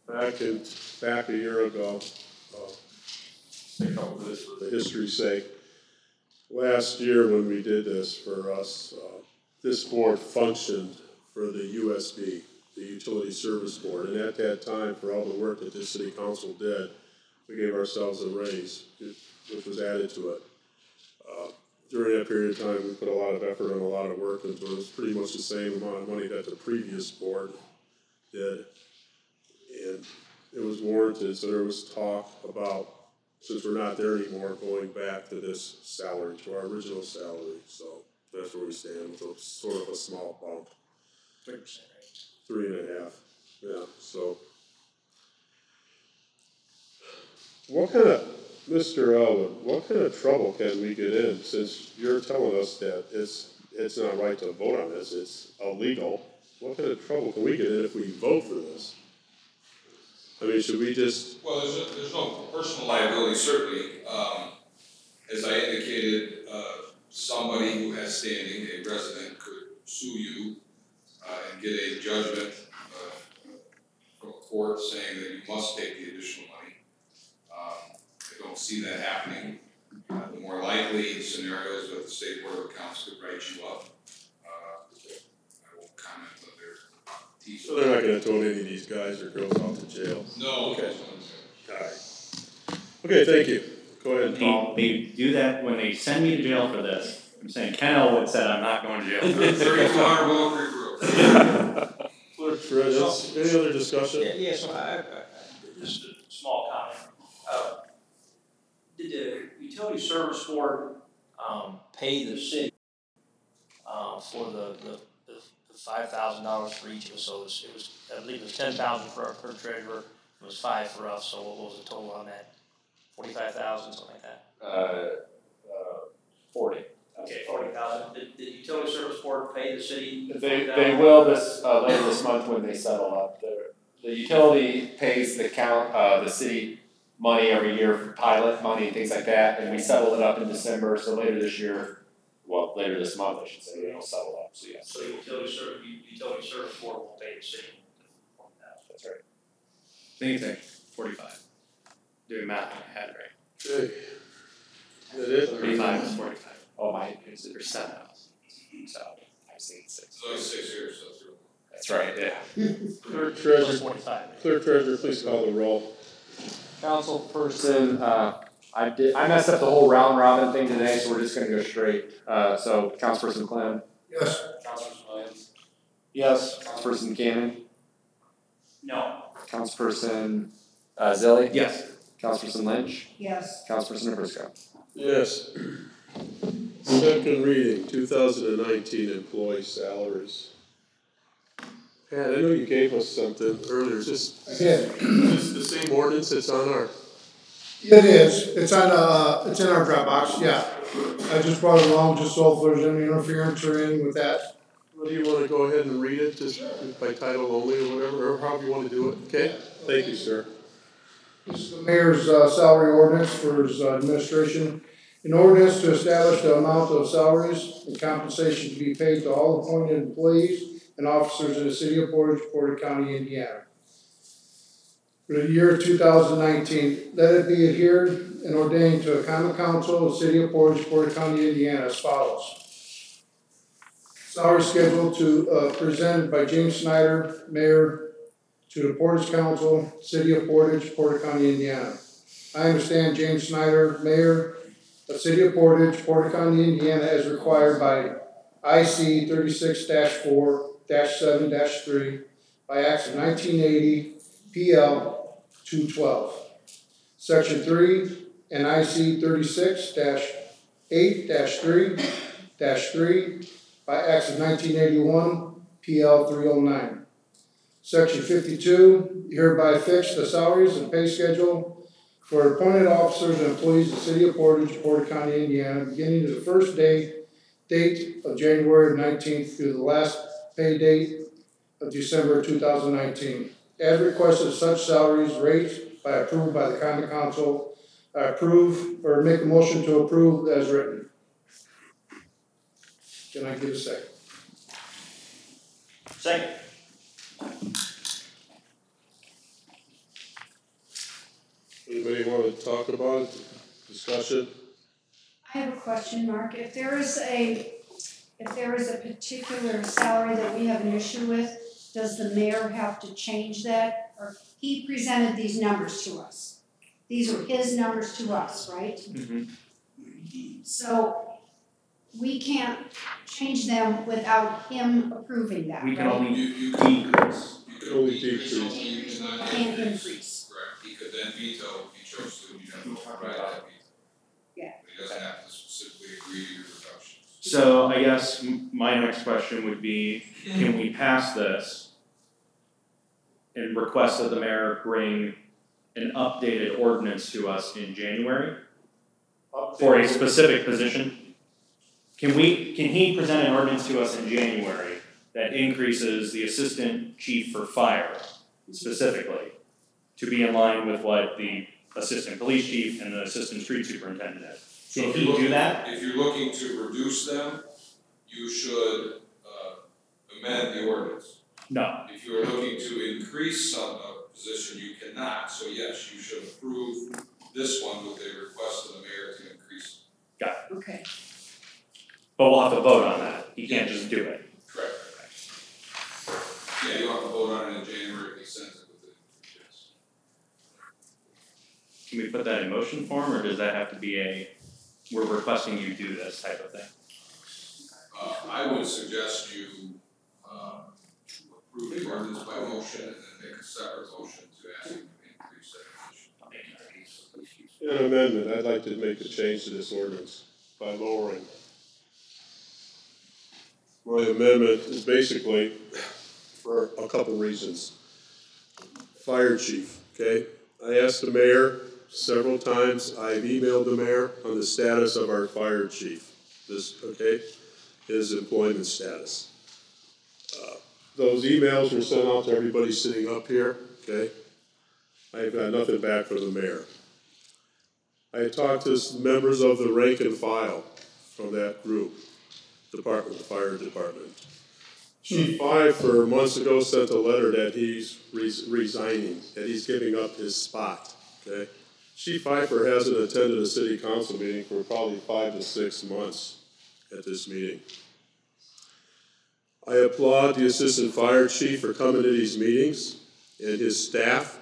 [SPEAKER 2] back a year ago, take all this for the history's sake. Last year when we did this for us, this board functioned for the USB, the Utility Service Board, and at that time, for all the work that this city council did, we gave ourselves a raise, which was added to it. During that period of time, we put a lot of effort and a lot of work into it. It was pretty much the same amount of money that the previous board did. And it was warranted, so there was talk about, since we're not there anymore, going back to this salary, to our original salary. So that's where we stand, with sort of a small bump.
[SPEAKER 10] 3%, right?
[SPEAKER 2] 3.5, yeah, so. What kind of, Mr. Elwood, what kind of trouble can we get in, since you're telling us that it's not right to vote on this, it's illegal? What kind of trouble can we get in if we vote for this? I mean, should we just?
[SPEAKER 15] Well, there's no personal liability, certainly. As I indicated, somebody who has standing, a resident, could sue you and get a judgment from a court saying that you must take the additional money. I don't see that happening. The more likely scenario is that the State Board of Accounts could write you up. I won't comment on their teeth.
[SPEAKER 2] So they're not gonna throw any of these guys or girls off to jail?
[SPEAKER 15] No.
[SPEAKER 2] Okay. Alright. Okay, thank you. Go ahead, Paul.
[SPEAKER 11] They do that when they send me to jail for this. I'm saying Ken Elwood said I'm not going to jail for this.
[SPEAKER 15] 3200 Willow Creek Road.
[SPEAKER 2] Clerk Treasurer, any other discussion?
[SPEAKER 10] Yeah, so I just a small comment. Did the Utility Service Board pay the city for the $5,000 for each of us? So it was I believe it was $10,000 for our clerk treasurer. It was $5,000 for us. So what was the total on that? $45,000, something like that.
[SPEAKER 6] 40.
[SPEAKER 10] Okay, 40,000. Did the Utility Service Board pay the city?
[SPEAKER 6] They will this later this month when they settle up. The utility pays the city money every year for pilot money and things like that, and we settled it up in December. So later this year, well, later this month, I should say, it'll settle up. So yeah.
[SPEAKER 10] So the Utility Service Board will pay the city.
[SPEAKER 6] That's right.
[SPEAKER 11] I think it's 45. Doing math in my head, right?
[SPEAKER 2] Okay. That it?
[SPEAKER 11] 35 is 45.
[SPEAKER 6] Oh, my is
[SPEAKER 11] Or 7 hours.
[SPEAKER 6] So I've seen 6.
[SPEAKER 15] It's only 6 years, so
[SPEAKER 6] That's right. Yeah.
[SPEAKER 2] Clerk Treasurer,
[SPEAKER 10] 45.
[SPEAKER 2] Clerk Treasurer, please call the roll.
[SPEAKER 6] Councilperson, I messed up the whole round robin thing today, so we're just going to go straight. So Councilperson Clem.
[SPEAKER 4] Yes.
[SPEAKER 6] Councilperson Williams.
[SPEAKER 1] Yes.
[SPEAKER 6] Councilperson Cannon.
[SPEAKER 10] No.
[SPEAKER 6] Councilperson Zilli.
[SPEAKER 11] Yes.
[SPEAKER 6] Councilperson Lynch.
[SPEAKER 8] Yes.
[SPEAKER 6] Councilperson Nabrisco.
[SPEAKER 2] Yes. Second reading, 2019 employee salaries. Pat, I know you gave us something earlier, just
[SPEAKER 4] I did.
[SPEAKER 2] Is the same ordinance that's on our?
[SPEAKER 4] It is. It's on, it's in our Dropbox, yeah. I just brought it along just so if there's any interference or anything with that.
[SPEAKER 2] Well, do you want to go ahead and read it, just by title only or whatever, or however you want to do it, okay? Thank you, sir.
[SPEAKER 4] This is the mayor's salary ordinance for his administration. An ordinance to establish the amount of salaries and compensation to be paid to all appointed employees and officers in the city of Portage, Portage County, Indiana. for the year 2019. Let it be adhered and ordained to a common council of the city of Portage, Portage County, Indiana as follows. Salary schedule presented by James Snyder, Mayor, to the Portage Council, City of Portage, Portage County, Indiana. I understand James Snyder, Mayor of City of Portage, Portage County, Indiana, as required by IC 36-4-7-3 by Acts of 1980, PL 212. Section 3 and IC 36-8-3-3 by Acts of 1981, PL 309. Section 52, hereby fix the salaries and pay schedule for appointed officers and employees of the City of Portage, Portage County, Indiana, beginning to the first date of January 19th through the last pay date of December 2019. As requested, such salaries, rates approved by the Common Council, approve or make a motion to approve as written. Can I get a second?
[SPEAKER 10] Second.
[SPEAKER 2] Anybody want to talk about it? Discussion?
[SPEAKER 8] I have a question, Mark. If there is a particular salary that we have an issue with, does the mayor have to change that? Or he presented these numbers to us. These are his numbers to us, right?
[SPEAKER 11] Mm-hmm.
[SPEAKER 8] So we can't change them without him approving that,
[SPEAKER 11] We can
[SPEAKER 8] right?
[SPEAKER 11] only decrease.
[SPEAKER 2] You can only decrease.
[SPEAKER 15] You cannot
[SPEAKER 8] Can't increase.
[SPEAKER 15] Correct, he could then veto if he chose to, you have to override that veto.
[SPEAKER 8] Yeah.
[SPEAKER 15] But he doesn't have to specifically agree to your reductions.
[SPEAKER 11] So I guess my next question would be, can we pass this and request that the mayor bring an updated ordinance to us in January for a specific position? Can he present an ordinance to us in January that increases the assistant chief for fire specifically to be in line with what the assistant police chief and the assistant street superintendent is? Can he do that?
[SPEAKER 15] If you're looking to reduce them, you should amend the ordinance.
[SPEAKER 11] No.
[SPEAKER 15] If you are looking to increase some position, you cannot. So yes, you should approve this one with a request of the mayor to increase.
[SPEAKER 11] Got it.
[SPEAKER 8] Okay.
[SPEAKER 11] But we'll have to vote on that. He can't just do it.
[SPEAKER 15] Correct. Yeah, you'll have to vote on it in January if he sends it with it. Yes.
[SPEAKER 11] Can we put that in motion form, or does that have to be we're requesting you do this type of thing?
[SPEAKER 15] I would suggest you approve the ordinance by motion and then make a separate motion to ask him to increase that position.
[SPEAKER 2] In an amendment, I'd like to make a change to this ordinance by lowering. My amendment is basically for a couple reasons. Fire chief, okay? I asked the mayor several times, I've emailed the mayor on the status of our fire chief, his employment status. Those emails were sent out to everybody sitting up here, okay? I've got nothing back from the mayor. I talked to members of the rank and file from that group, the fire department. Chief Pfeiffer months ago sent a letter that he's resigning, that he's giving up his spot, okay? Chief Pfeiffer hasn't attended a city council meeting for probably 5 to 6 months at this meeting. I applaud the assistant fire chief for coming to these meetings and his staff.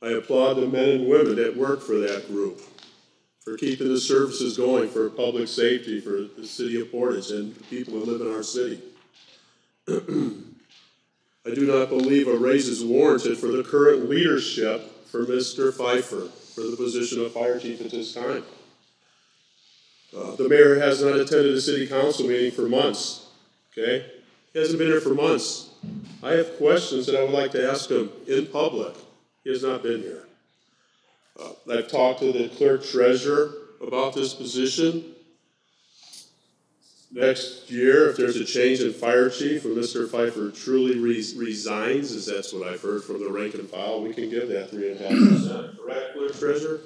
[SPEAKER 2] I applaud the men and women that work for that group, for keeping the services going for public safety for the city of Portage and the people who live in our city. I do not believe a raise is warranted for the current leadership for Mr. Pfeiffer for the position of fire chief at this time. The mayor has not attended a city council meeting for months, okay? He hasn't been here for months. I have questions that I would like to ask him in public. He has not been here. I've talked to the clerk treasurer about this position. Next year, if there's a change in fire chief, when Mr. Pfeiffer truly resigns, as that's what I've heard from the rank and file, we can give that 3.5%. Correct, clerk treasurer?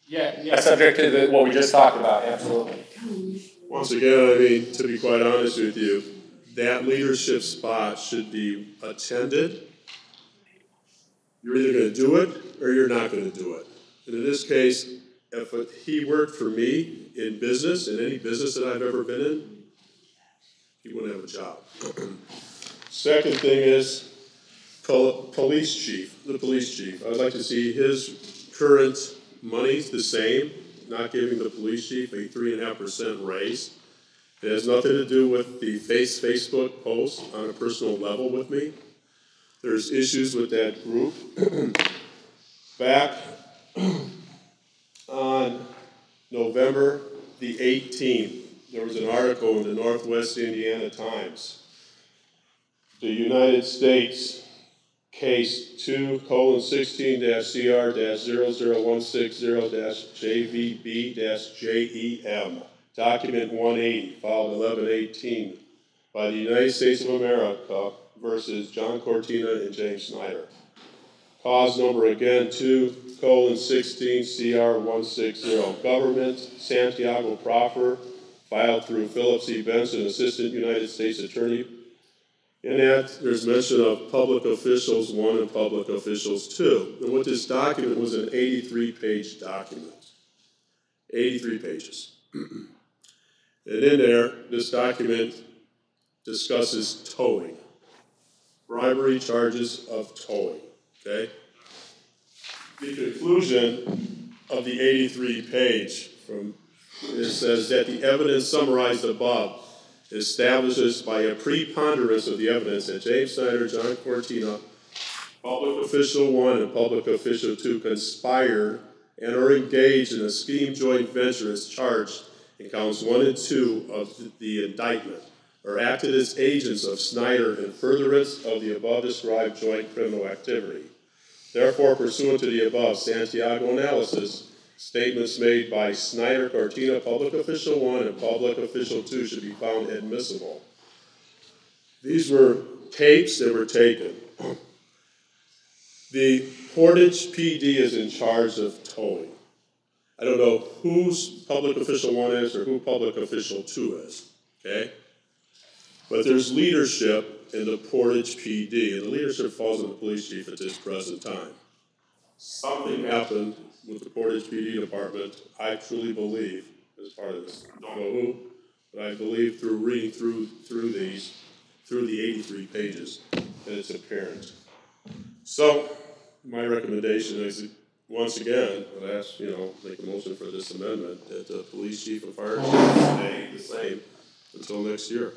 [SPEAKER 6] Yeah, subject to what we just talked about, absolutely.
[SPEAKER 2] Once again, I mean, to be quite honest with you, that leadership spot should be attended, You're either gonna do it or you're not gonna do it. And in this case, if he worked for me in business, in any business that I've ever been in, he wouldn't have a job. Second thing is the police chief. I'd like to see his current money's the same, not giving the police chief a 3.5% raise. It has nothing to do with the Facebook post on a personal level with me. There's issues with that group. Back on November the 18th, there was an article in the Northwest Indiana Times. The United States case 2:16-CR-00160-JVB-JEM, document 180, filed 11/18, by the United States of America versus John Cortina and James Snyder. Cause number again 2:16-CR-160, government, Santiago Proffer, filed through Philip C. Benson, Assistant United States Attorney. In that, there's mention of public officials 1 and public officials 2. And what this document was an 83-page document. 83 pages. And in there, this document discusses towing. Bribery charges of towing, okay? The conclusion of the 83-page it says that the evidence summarized above establishes by a preponderance of the evidence that James Snyder, John Cortina, public official 1 and public official 2 conspired and are engaged in a scheme joint venture as charged in counts 1 and 2 of the indictment, or acted as agents of Snyder in furtherance of the above described joint criminal activity. Therefore, pursuant to the above Santiago analysis, statements made by Snyder, Cortina, public official 1 and public official 2 should be found admissible. These were tapes that were taken. The Portage PD is in charge of towing. I don't know whose public official 1 is or who public official 2 is, okay? But there's leadership in the Portage PD, and the leadership falls on the police chief at this present time. Something happened with the Portage PD department, I truly believe, as part of this. I don't know who, but I believe through reading through the 83 pages, that it's apparent. So, my recommendation is, once again, I'd ask, make a motion for this amendment, that the police chief and fire chief stay the same until next year.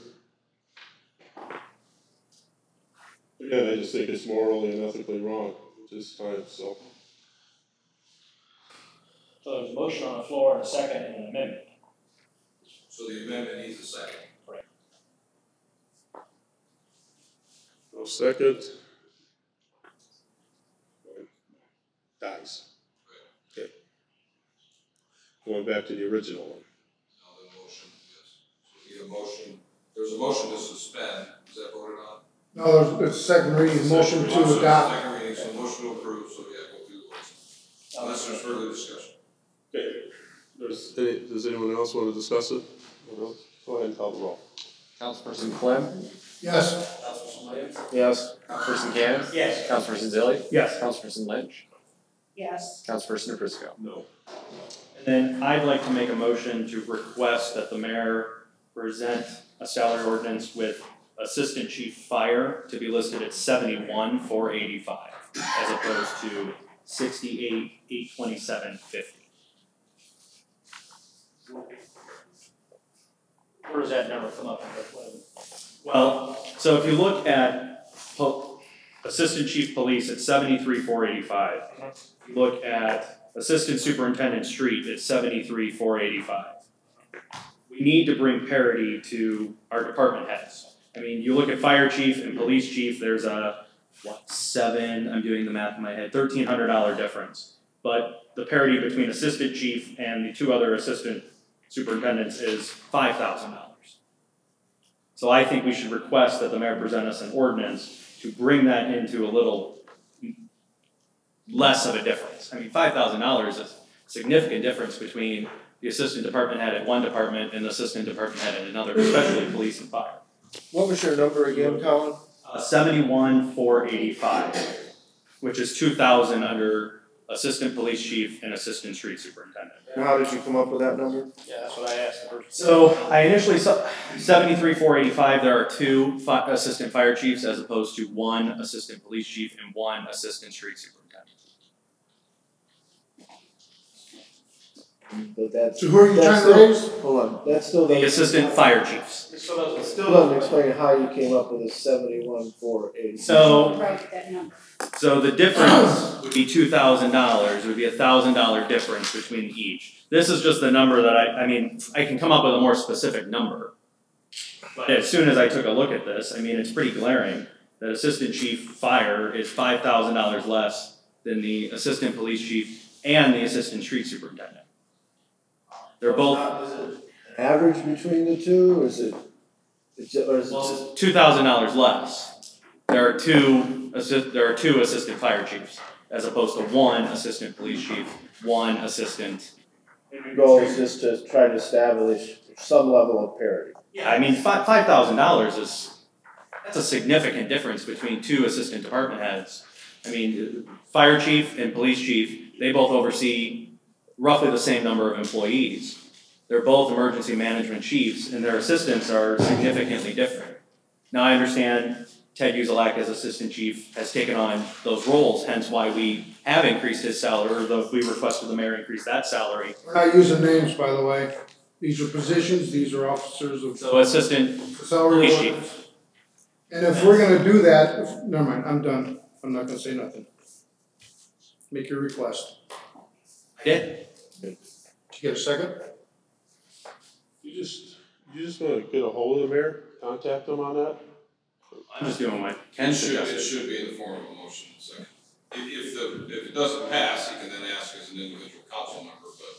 [SPEAKER 2] Again, I just think it's morally and ethically wrong at this time, so.
[SPEAKER 5] So there's a motion on the floor and a second and an amendment.
[SPEAKER 15] So the amendment needs a second.
[SPEAKER 5] Right.
[SPEAKER 2] No second. Dies. Okay. Going back to the original one.
[SPEAKER 15] Now the motion, yes. So we need a motion. There's a motion to suspend. Is that voted on?
[SPEAKER 4] No, there's a second reading, motion to adopt.
[SPEAKER 15] Second reading, so motion to approve, so yeah, we'll do the motion. Unless there's further discussion.
[SPEAKER 2] Okay. Does anyone else want to discuss it? Go ahead and call the roll.
[SPEAKER 6] Councilperson Clem?
[SPEAKER 4] Yes.
[SPEAKER 6] Councilperson Williams? Yes. Councilperson Cannon?
[SPEAKER 5] Yes.
[SPEAKER 6] Councilperson Zilli?
[SPEAKER 11] Yes.
[SPEAKER 6] Councilperson Lynch?
[SPEAKER 8] Yes.
[SPEAKER 6] Councilperson Briscoe?
[SPEAKER 2] No.
[SPEAKER 11] And then I'd like to make a motion to request that the mayor present a salary ordinance with Assistant Chief Fire to be listed at $71,485 as opposed to $68,827.50.
[SPEAKER 5] Where does that number come up?
[SPEAKER 11] Well, so if you look at Assistant Chief Police at $73,485, if you look at Assistant Superintendent Street at $73,485. We need to bring parity to our department heads. I mean, you look at fire chief and police chief, there's a, I'm doing the math in my head, $1,300 difference. But the parity between assistant chief and the 2 other assistant superintendents is $5,000. So I think we should request that the mayor present us an ordinance to bring that into a little less of a difference. I mean, $5,000 is a significant difference between the assistant department head at one department and the assistant department head at another, especially police and fire.
[SPEAKER 3] What was your number again, Colin?
[SPEAKER 11] 71,485. which is 2,000 under assistant police chief and assistant street superintendent.
[SPEAKER 3] And how did you come up with that number?
[SPEAKER 10] Yeah, that's what I asked first.
[SPEAKER 11] So I initially saw 73,485. There are two assistant fire chiefs as opposed to one assistant police chief and one assistant street superintendent.
[SPEAKER 3] But that's.
[SPEAKER 4] So who are you trying to raise?
[SPEAKER 3] Hold on, that still
[SPEAKER 11] The
[SPEAKER 3] doesn't.
[SPEAKER 11] assistant fire chiefs.
[SPEAKER 3] It still doesn't explain how you came up with a 71,480.
[SPEAKER 11] So,
[SPEAKER 8] Right, that number.
[SPEAKER 11] so the difference would be $2,000. It would be a $1,000 difference between each. This is just the number that I mean, I can come up with a more specific number. But as soon as I took a look at this, I mean, it's pretty glaring that assistant chief fire is $5,000 less than the assistant police chief and the assistant street superintendent. They're both.
[SPEAKER 3] Is it average between the two, or is it? Or is it just?
[SPEAKER 11] $2,000 less. There are two assistant fire chiefs as opposed to one assistant police chief, one assistant.
[SPEAKER 3] The goal is just to try to establish some level of parity.
[SPEAKER 11] Yeah, I mean, $5,000 that's a significant difference between two assistant department heads. I mean, fire chief and police chief, they both oversee roughly the same number of employees. They're both emergency management chiefs, and their assistants are significantly different. Now, I understand Ted Uzelak as assistant chief has taken on those roles, hence why we have increased his salary, or we requested the mayor increase that salary.
[SPEAKER 4] We're not using names, by the way. These are positions, these are officers of.
[SPEAKER 11] So assistant
[SPEAKER 4] salary
[SPEAKER 11] police
[SPEAKER 4] ordinance.
[SPEAKER 11] chief.
[SPEAKER 4] And if we're gonna do that, never mind, I'm done. I'm not gonna say nothing. Make your request.
[SPEAKER 11] I did.
[SPEAKER 4] Did you get a second?
[SPEAKER 2] You just wanna get a hold of the mayor, contact them on that?
[SPEAKER 11] I'm just doing my.
[SPEAKER 15] It should be in the form of a motion, second. If it doesn't pass, he can then ask as an individual council member, but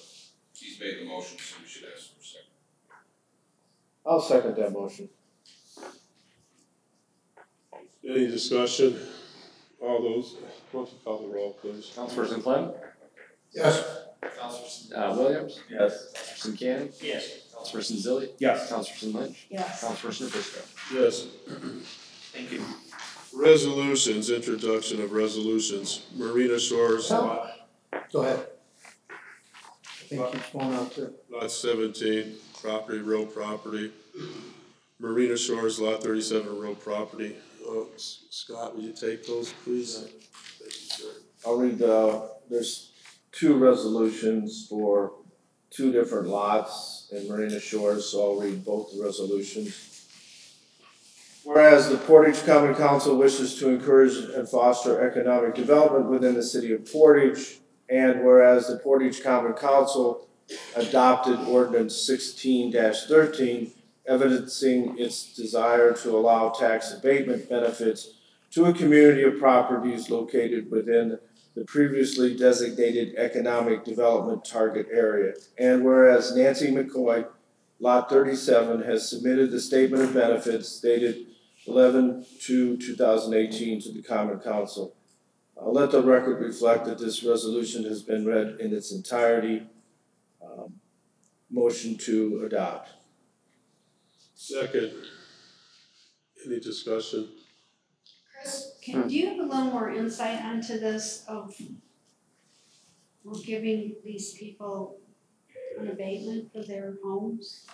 [SPEAKER 15] he's made the motion, so we should ask for a second.
[SPEAKER 3] I'll second that motion.
[SPEAKER 2] Any discussion? All those, why don't you call the roll, please?
[SPEAKER 6] Councilperson Clem?
[SPEAKER 4] Yes.
[SPEAKER 6] Councilperson Williams?
[SPEAKER 3] Yes.
[SPEAKER 6] Councilperson Cannon?
[SPEAKER 11] Yes.
[SPEAKER 6] Councilperson Zilli?
[SPEAKER 11] Yes.
[SPEAKER 6] Councilperson Lynch?
[SPEAKER 8] Yes.
[SPEAKER 6] Councilperson Nabisco?
[SPEAKER 2] Yes.
[SPEAKER 11] Thank you.
[SPEAKER 2] Resolutions, introduction of resolutions, Marina Shores,
[SPEAKER 4] Go ahead. I think he's going out too.
[SPEAKER 2] lot 17, property, real property. Marina Shores, lot 37, real property. Scott, will you take those, please? Thank you, sir.
[SPEAKER 3] I'll read there's two resolutions for two different lots in Marina Shores, so I'll read both the resolutions. Whereas the Portage Common Council wishes to encourage and foster economic development within the city of Portage, and whereas the Portage Common Council adopted ordinance 16-13, evidencing its desire to allow tax abatement benefits to a community of properties located within the previously designated economic development target area. And whereas Nancy McCoy, Lot 37, has submitted the statement of benefits dated 11/2/2018 to the Common Council. I'll let the record reflect that this resolution has been read in its entirety. Motion to adopt.
[SPEAKER 2] Second. Any discussion?
[SPEAKER 8] Chris, do you have a little more insight onto this of we're giving these people an abatement for their homes?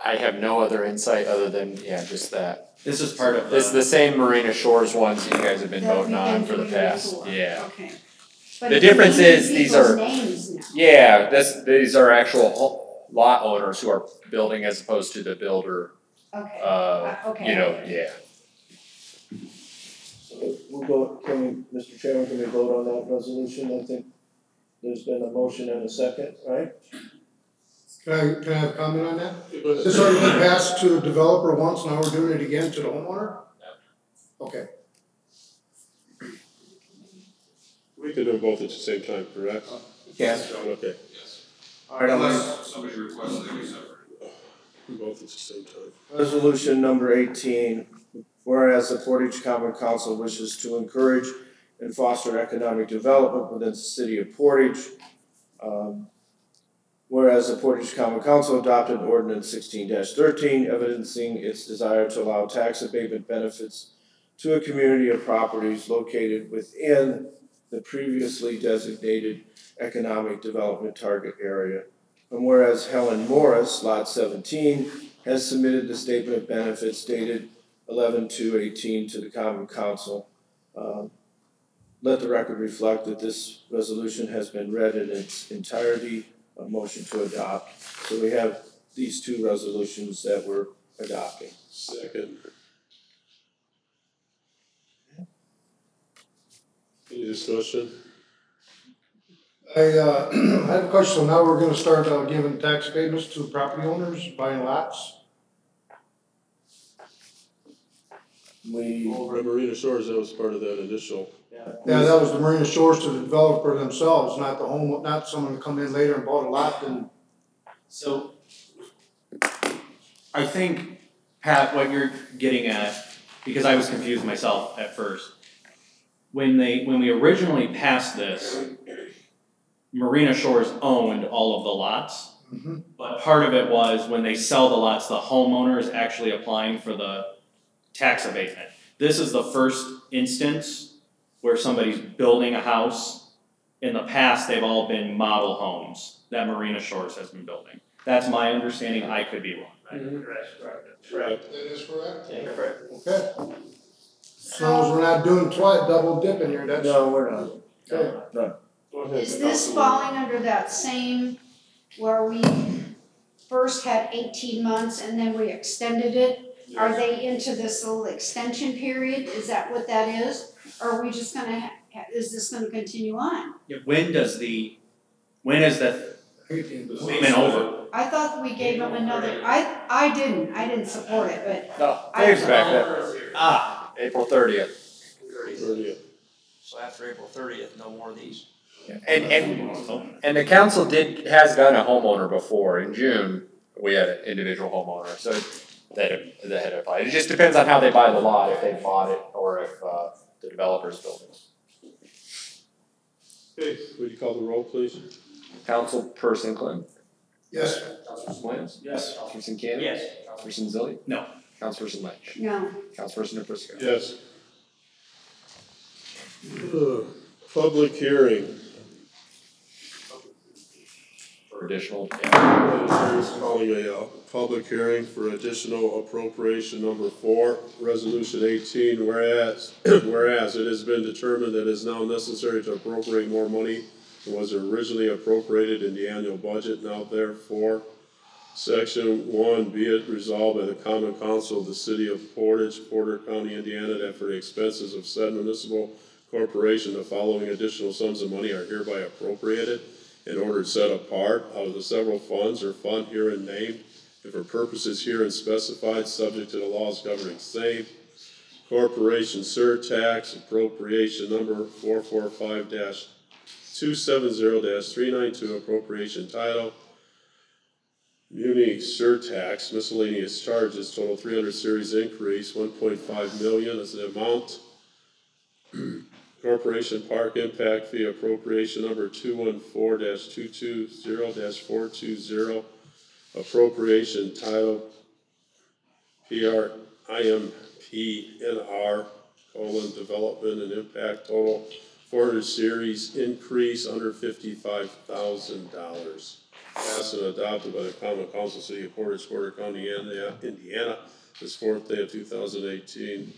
[SPEAKER 6] I have no other insight other than, just that.
[SPEAKER 11] This is part of
[SPEAKER 6] This is the same Marina Shores ones you guys have been
[SPEAKER 8] That
[SPEAKER 6] voting
[SPEAKER 8] we've
[SPEAKER 6] on
[SPEAKER 8] been
[SPEAKER 6] for the
[SPEAKER 8] doing
[SPEAKER 6] past,
[SPEAKER 8] before.
[SPEAKER 6] yeah.
[SPEAKER 8] Okay.
[SPEAKER 6] The difference is these are,
[SPEAKER 8] names now.
[SPEAKER 6] yeah, these are actual lot owners who are building as opposed to the builder,
[SPEAKER 8] Okay.
[SPEAKER 6] yeah.
[SPEAKER 3] We'll go, Mr. Chairman, can we vote on that resolution? I think there's been a motion and a second, right?
[SPEAKER 4] Can I have a comment on that? This already been passed to the developer once, now we're doing it again to the homeowner? Okay.
[SPEAKER 2] We can do them both at the same time, correct?
[SPEAKER 3] Yes.
[SPEAKER 2] Okay.
[SPEAKER 15] Yes.
[SPEAKER 3] All right,
[SPEAKER 15] Unless somebody requests they be separate.
[SPEAKER 2] Both at the same time.
[SPEAKER 3] Resolution number 18, whereas the Portage Common Council wishes to encourage and foster economic development within the city of Portage. Whereas the Portage Common Council adopted ordinance 16-13, evidencing its desire to allow tax abatement benefits to a community of properties located within the previously designated economic development target area. And whereas Helen Morris, Lot 17, has submitted the statement of benefits dated 11/2/18 to the Common Council. Let the record reflect that this resolution has been read in its entirety. A motion to adopt. So we have these two resolutions that we're adopting.
[SPEAKER 2] Second. Any discussion?
[SPEAKER 4] I have a question. So now we're gonna start giving tax payments to property owners buying lots?
[SPEAKER 2] Over at Marina Shores, that was part of that initial.
[SPEAKER 4] Yeah, that was the Marina Shores to the developer themselves, not the home, not someone to come in later and bought a lot and.
[SPEAKER 11] So, I think, Pat, what you're getting at, because I was confused myself at first. When we originally passed this, Marina Shores owned all of the lots.
[SPEAKER 4] Mm-hmm.
[SPEAKER 11] But part of it was when they sell the lots, the homeowner is actually applying for the tax abatement. This is the first instance where somebody's building a house. In the past, they've all been model homes that Marina Shores has been building. That's my understanding. I could be wrong.
[SPEAKER 2] Correct.
[SPEAKER 4] That is correct?
[SPEAKER 11] Yeah, correct.
[SPEAKER 4] Okay. As long as we're not doing double dipping here, that's.
[SPEAKER 3] No, we're not.
[SPEAKER 4] Okay.
[SPEAKER 3] No.
[SPEAKER 8] Is this falling under that same, where we first had 18 months and then we extended it? Are they into this little extension period? Is that what that is? Or are we just gonna, is this gonna continue on?
[SPEAKER 11] Yeah, when is that statement over?
[SPEAKER 8] I thought we gave them another, I didn't support it, but.
[SPEAKER 6] No, Dave's back there. April 30th.
[SPEAKER 2] 30th.
[SPEAKER 10] So after April 30th, no more of these.
[SPEAKER 6] And the council has done a homeowner before. In June, we had an individual homeowner, so that had applied. It just depends on how they buy the lot, if they bought it or if the developer's building it.
[SPEAKER 2] Okay, would you call the roll, please?
[SPEAKER 6] Councilperson Clem?
[SPEAKER 4] Yes.
[SPEAKER 6] Councilperson Williams?
[SPEAKER 11] Yes.
[SPEAKER 6] Councilperson Cannon?
[SPEAKER 11] Yes.
[SPEAKER 6] Councilperson Zilli?
[SPEAKER 11] No.
[SPEAKER 6] Councilperson Lynch?
[SPEAKER 8] No.
[SPEAKER 6] Councilperson Nafrisco?
[SPEAKER 2] Yes. Public hearing.
[SPEAKER 6] For additional.
[SPEAKER 2] Calling a public hearing for additional appropriation number 4, resolution 18, whereas it has been determined that it is now necessary to appropriate more money than was originally appropriated in the annual budget. Now therefore, Section 1, be it resolved by the Common Council of the City of Portage, Porter County, Indiana, that for the expenses of said municipal corporation, the following additional sums of money are hereby appropriated in order set apart out of the several funds or fund herein named, and for purposes herein specified, subject to the laws governing same. Corporation surtax appropriation number 445-270-392, appropriation title. Muni surtax, miscellaneous charges, total 300 series increase, 1.5 million is the amount. Corporation Park Impact Fee appropriation number 214-220-420, appropriation title PRIMPNR, development and impact, total 400 series increase under $55,000. Passed and adopted by the Common Council City of Portage, Porter County, Indiana, this 4th day of 2018.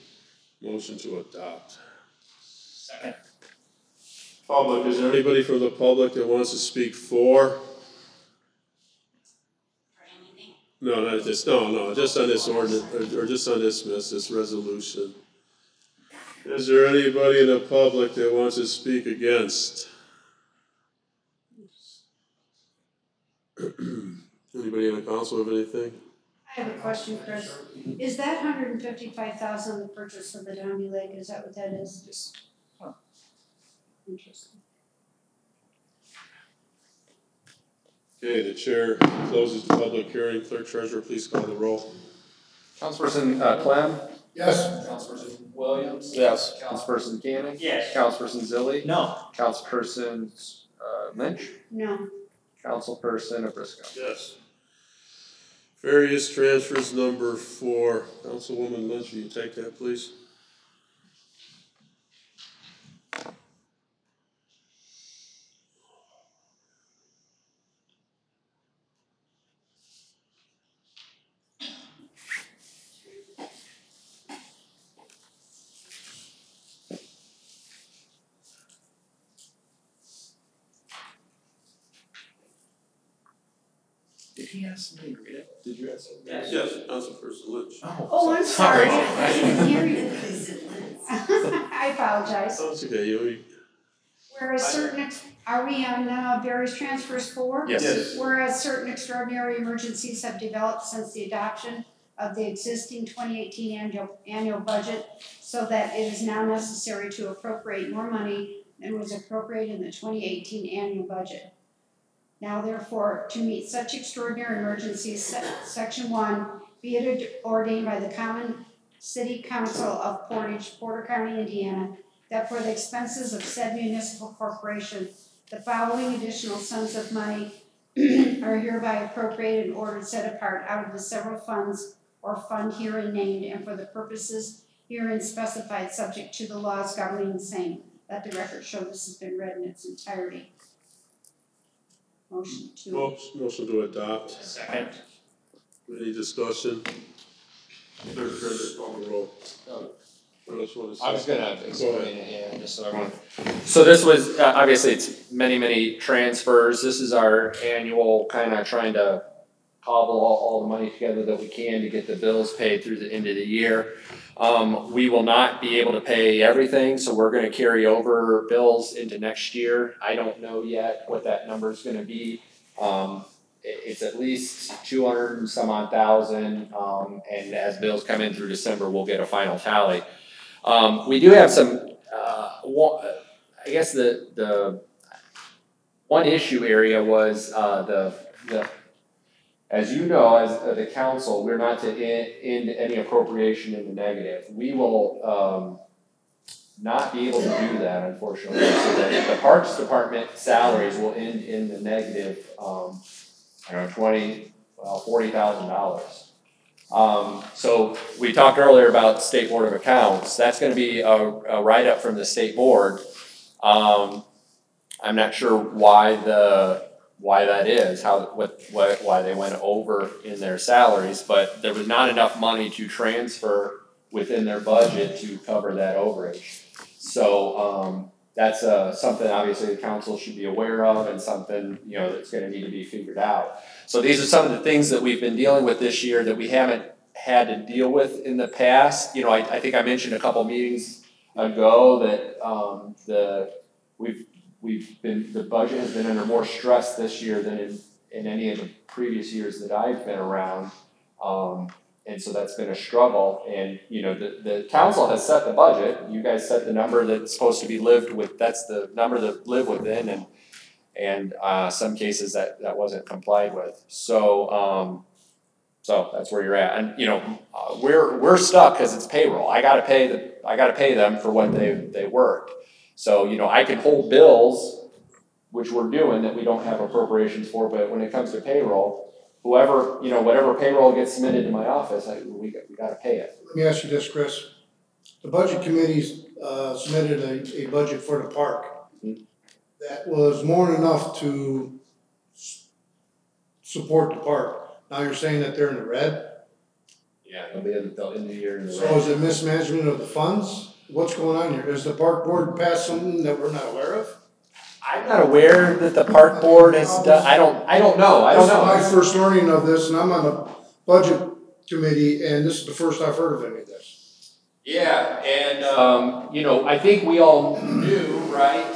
[SPEAKER 2] Motion to adopt.
[SPEAKER 11] Second.
[SPEAKER 2] Public, is there anybody from the public that wants to speak for? No, not just, no, just on this ordinance, or just on this resolution. Is there anybody in the public that wants to speak against? Anybody in the council have anything?
[SPEAKER 8] I have a question, Chris. Is that $155,000 the purchase of the Downey Lake? Is that what that is? Just, interesting.
[SPEAKER 2] Okay, the chair closes the public hearing. Clerk Treasurer, please call the roll.
[SPEAKER 6] Councilperson Clem?
[SPEAKER 4] Yes.
[SPEAKER 6] Councilperson Williams?
[SPEAKER 3] Yes.
[SPEAKER 6] Councilperson Cannon?
[SPEAKER 11] Yes.
[SPEAKER 6] Councilperson Zilli?
[SPEAKER 11] No.
[SPEAKER 6] Councilperson Lynch?
[SPEAKER 8] No.
[SPEAKER 6] Councilperson Nafrisco?
[SPEAKER 2] Yes. Various transfers number 4. Councilwoman Lynch, will you take that, please?
[SPEAKER 5] he ask somebody to read it?
[SPEAKER 2] Did you ask?
[SPEAKER 5] Yes.
[SPEAKER 2] Yes, Councilperson Lynch.
[SPEAKER 8] Oh, I'm sorry, I didn't hear you. I apologize.
[SPEAKER 2] Oh, it's okay,
[SPEAKER 8] Whereas certain, are we on Barry's transfers 4?
[SPEAKER 2] Yes.
[SPEAKER 8] Whereas certain extraordinary emergencies have developed since the adoption of the existing 2018 annual budget, so that it is now necessary to appropriate more money than was appropriated in the 2018 annual budget. Now therefore, to meet such extraordinary emergencies, Section 1, be it ordained by the Common City Council of Portage, Porter County, Indiana, that for the expenses of said municipal corporation, the following additional sums of money are hereby appropriated and ordered set apart out of the several funds or fund herein named, and for the purposes herein specified, subject to the laws governing the same. Let the record show this has been read in its entirety. Motion to.
[SPEAKER 2] Motion to adopt.
[SPEAKER 5] Second.
[SPEAKER 2] Any discussion? Clerk, please call the roll.
[SPEAKER 6] I was gonna explain it, yeah, just so everyone. So this was, obviously it's many transfers. This is our annual kind of trying to cobble all the money together that we can to get the bills paid through the end of the year. We will not be able to pay everything, so we're gonna carry over bills into next year. I don't know yet what that number is gonna be. It's at least 200 and some odd thousand, and as bills come in through December, we'll get a final tally. We do have some, I guess the one issue area was as you know, as the council, we're not to end any appropriation in the negative. We will not be able to do that, unfortunately. So that the Parks Department salaries will end in the negative, $40,000. So we talked earlier about State Board of Accounts. That's going to be a write-up from the State Board. I'm not sure why that is, why they went over in their salaries, but there was not enough money to transfer within their budget to cover that overage. So that's something obviously the council should be aware of, and something that's going to need to be figured out. So these are some of the things that we've been dealing with this year that we haven't had to deal with in the past. I think I mentioned a couple meetings ago that the budget has been under more stress this year than in any of the previous years that I've been around. And so that's been a struggle. And the council has set the budget. You guys set the number that's supposed to be lived with. That's the number to live within, and some cases that wasn't complied with. So that's where you're at. And we're stuck because it's payroll. I gotta pay them for what they work. So I can hold bills, which we're doing, that we don't have appropriations for, but when it comes to payroll, whatever payroll gets submitted to my office, we got to pay it.
[SPEAKER 4] Let me ask you this, Chris. The budget committees submitted a budget for the park that was more than enough to support the park. Now you're saying that they're in the red?
[SPEAKER 6] Yeah, they'll be in the year in the red.
[SPEAKER 4] So is it mismanagement of the funds? What's going on here? Does the park board pass something that we're not aware of?
[SPEAKER 6] I'm not aware that the park board has done. I don't know.
[SPEAKER 4] This is my first learning of this, and I'm on the budget committee, and this is the first I've heard of any of this.
[SPEAKER 6] Yeah, and I think we all knew, right,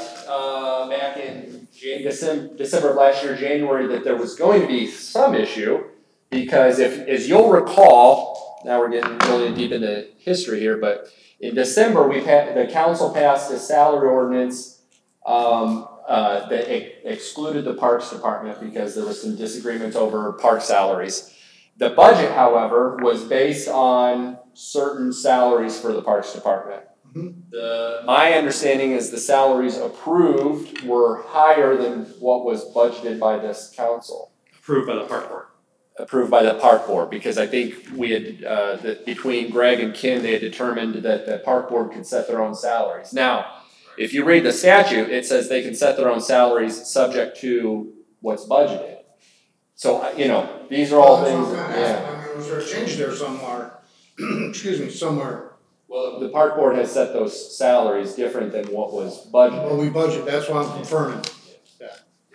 [SPEAKER 6] back in December of last year, January, that there was going to be some issue, because as you'll recall, now we're getting really deep into history here, but in December, the council passed a salary ordinance that excluded the Parks Department because there was some disagreements over park salaries. The budget, however, was based on certain salaries for the Parks Department. My understanding is the salaries approved were higher than what was budgeted by this council.
[SPEAKER 11] Approved by the park board.
[SPEAKER 6] Approved by the park board, because I think we had, between Greg and Ken, they had determined that the park board could set their own salaries. Now, if you read the statute, it says they can set their own salaries subject to what's budgeted. So, these are all things.
[SPEAKER 4] I mean, was there a change there somewhere? Excuse me, somewhere.
[SPEAKER 6] Well, the park board has set those salaries different than what was budgeted.
[SPEAKER 4] Well, we budget, that's why I'm confirming.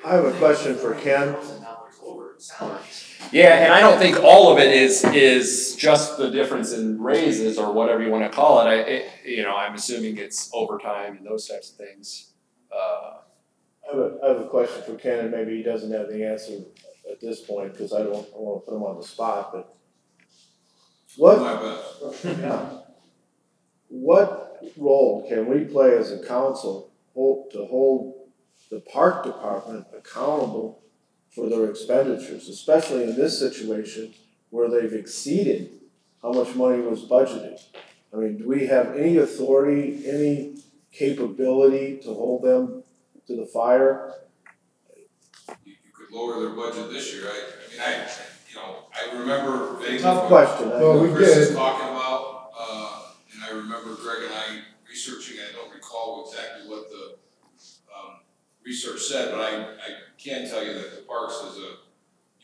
[SPEAKER 3] I have a question for Ken.
[SPEAKER 6] Yeah, and I don't think all of it is just the difference in raises or whatever you want to call it. I'm assuming it's overtime and those types of things.
[SPEAKER 3] I have a question for Ken, and maybe he doesn't have the answer at this point because I want to put him on the spot. But what role can we play as a council to hold the park department accountable for their expenditures, especially in this situation where they've exceeded how much money was budgeted? I mean, do we have any authority, any capability to hold them to the fire?
[SPEAKER 15] You could lower their budget this year. I remember vaguely
[SPEAKER 3] Tough question.
[SPEAKER 15] what Chris is talking about, and I remember Greg and I researching. I don't recall exactly what the research said, but I can tell you that the parks is a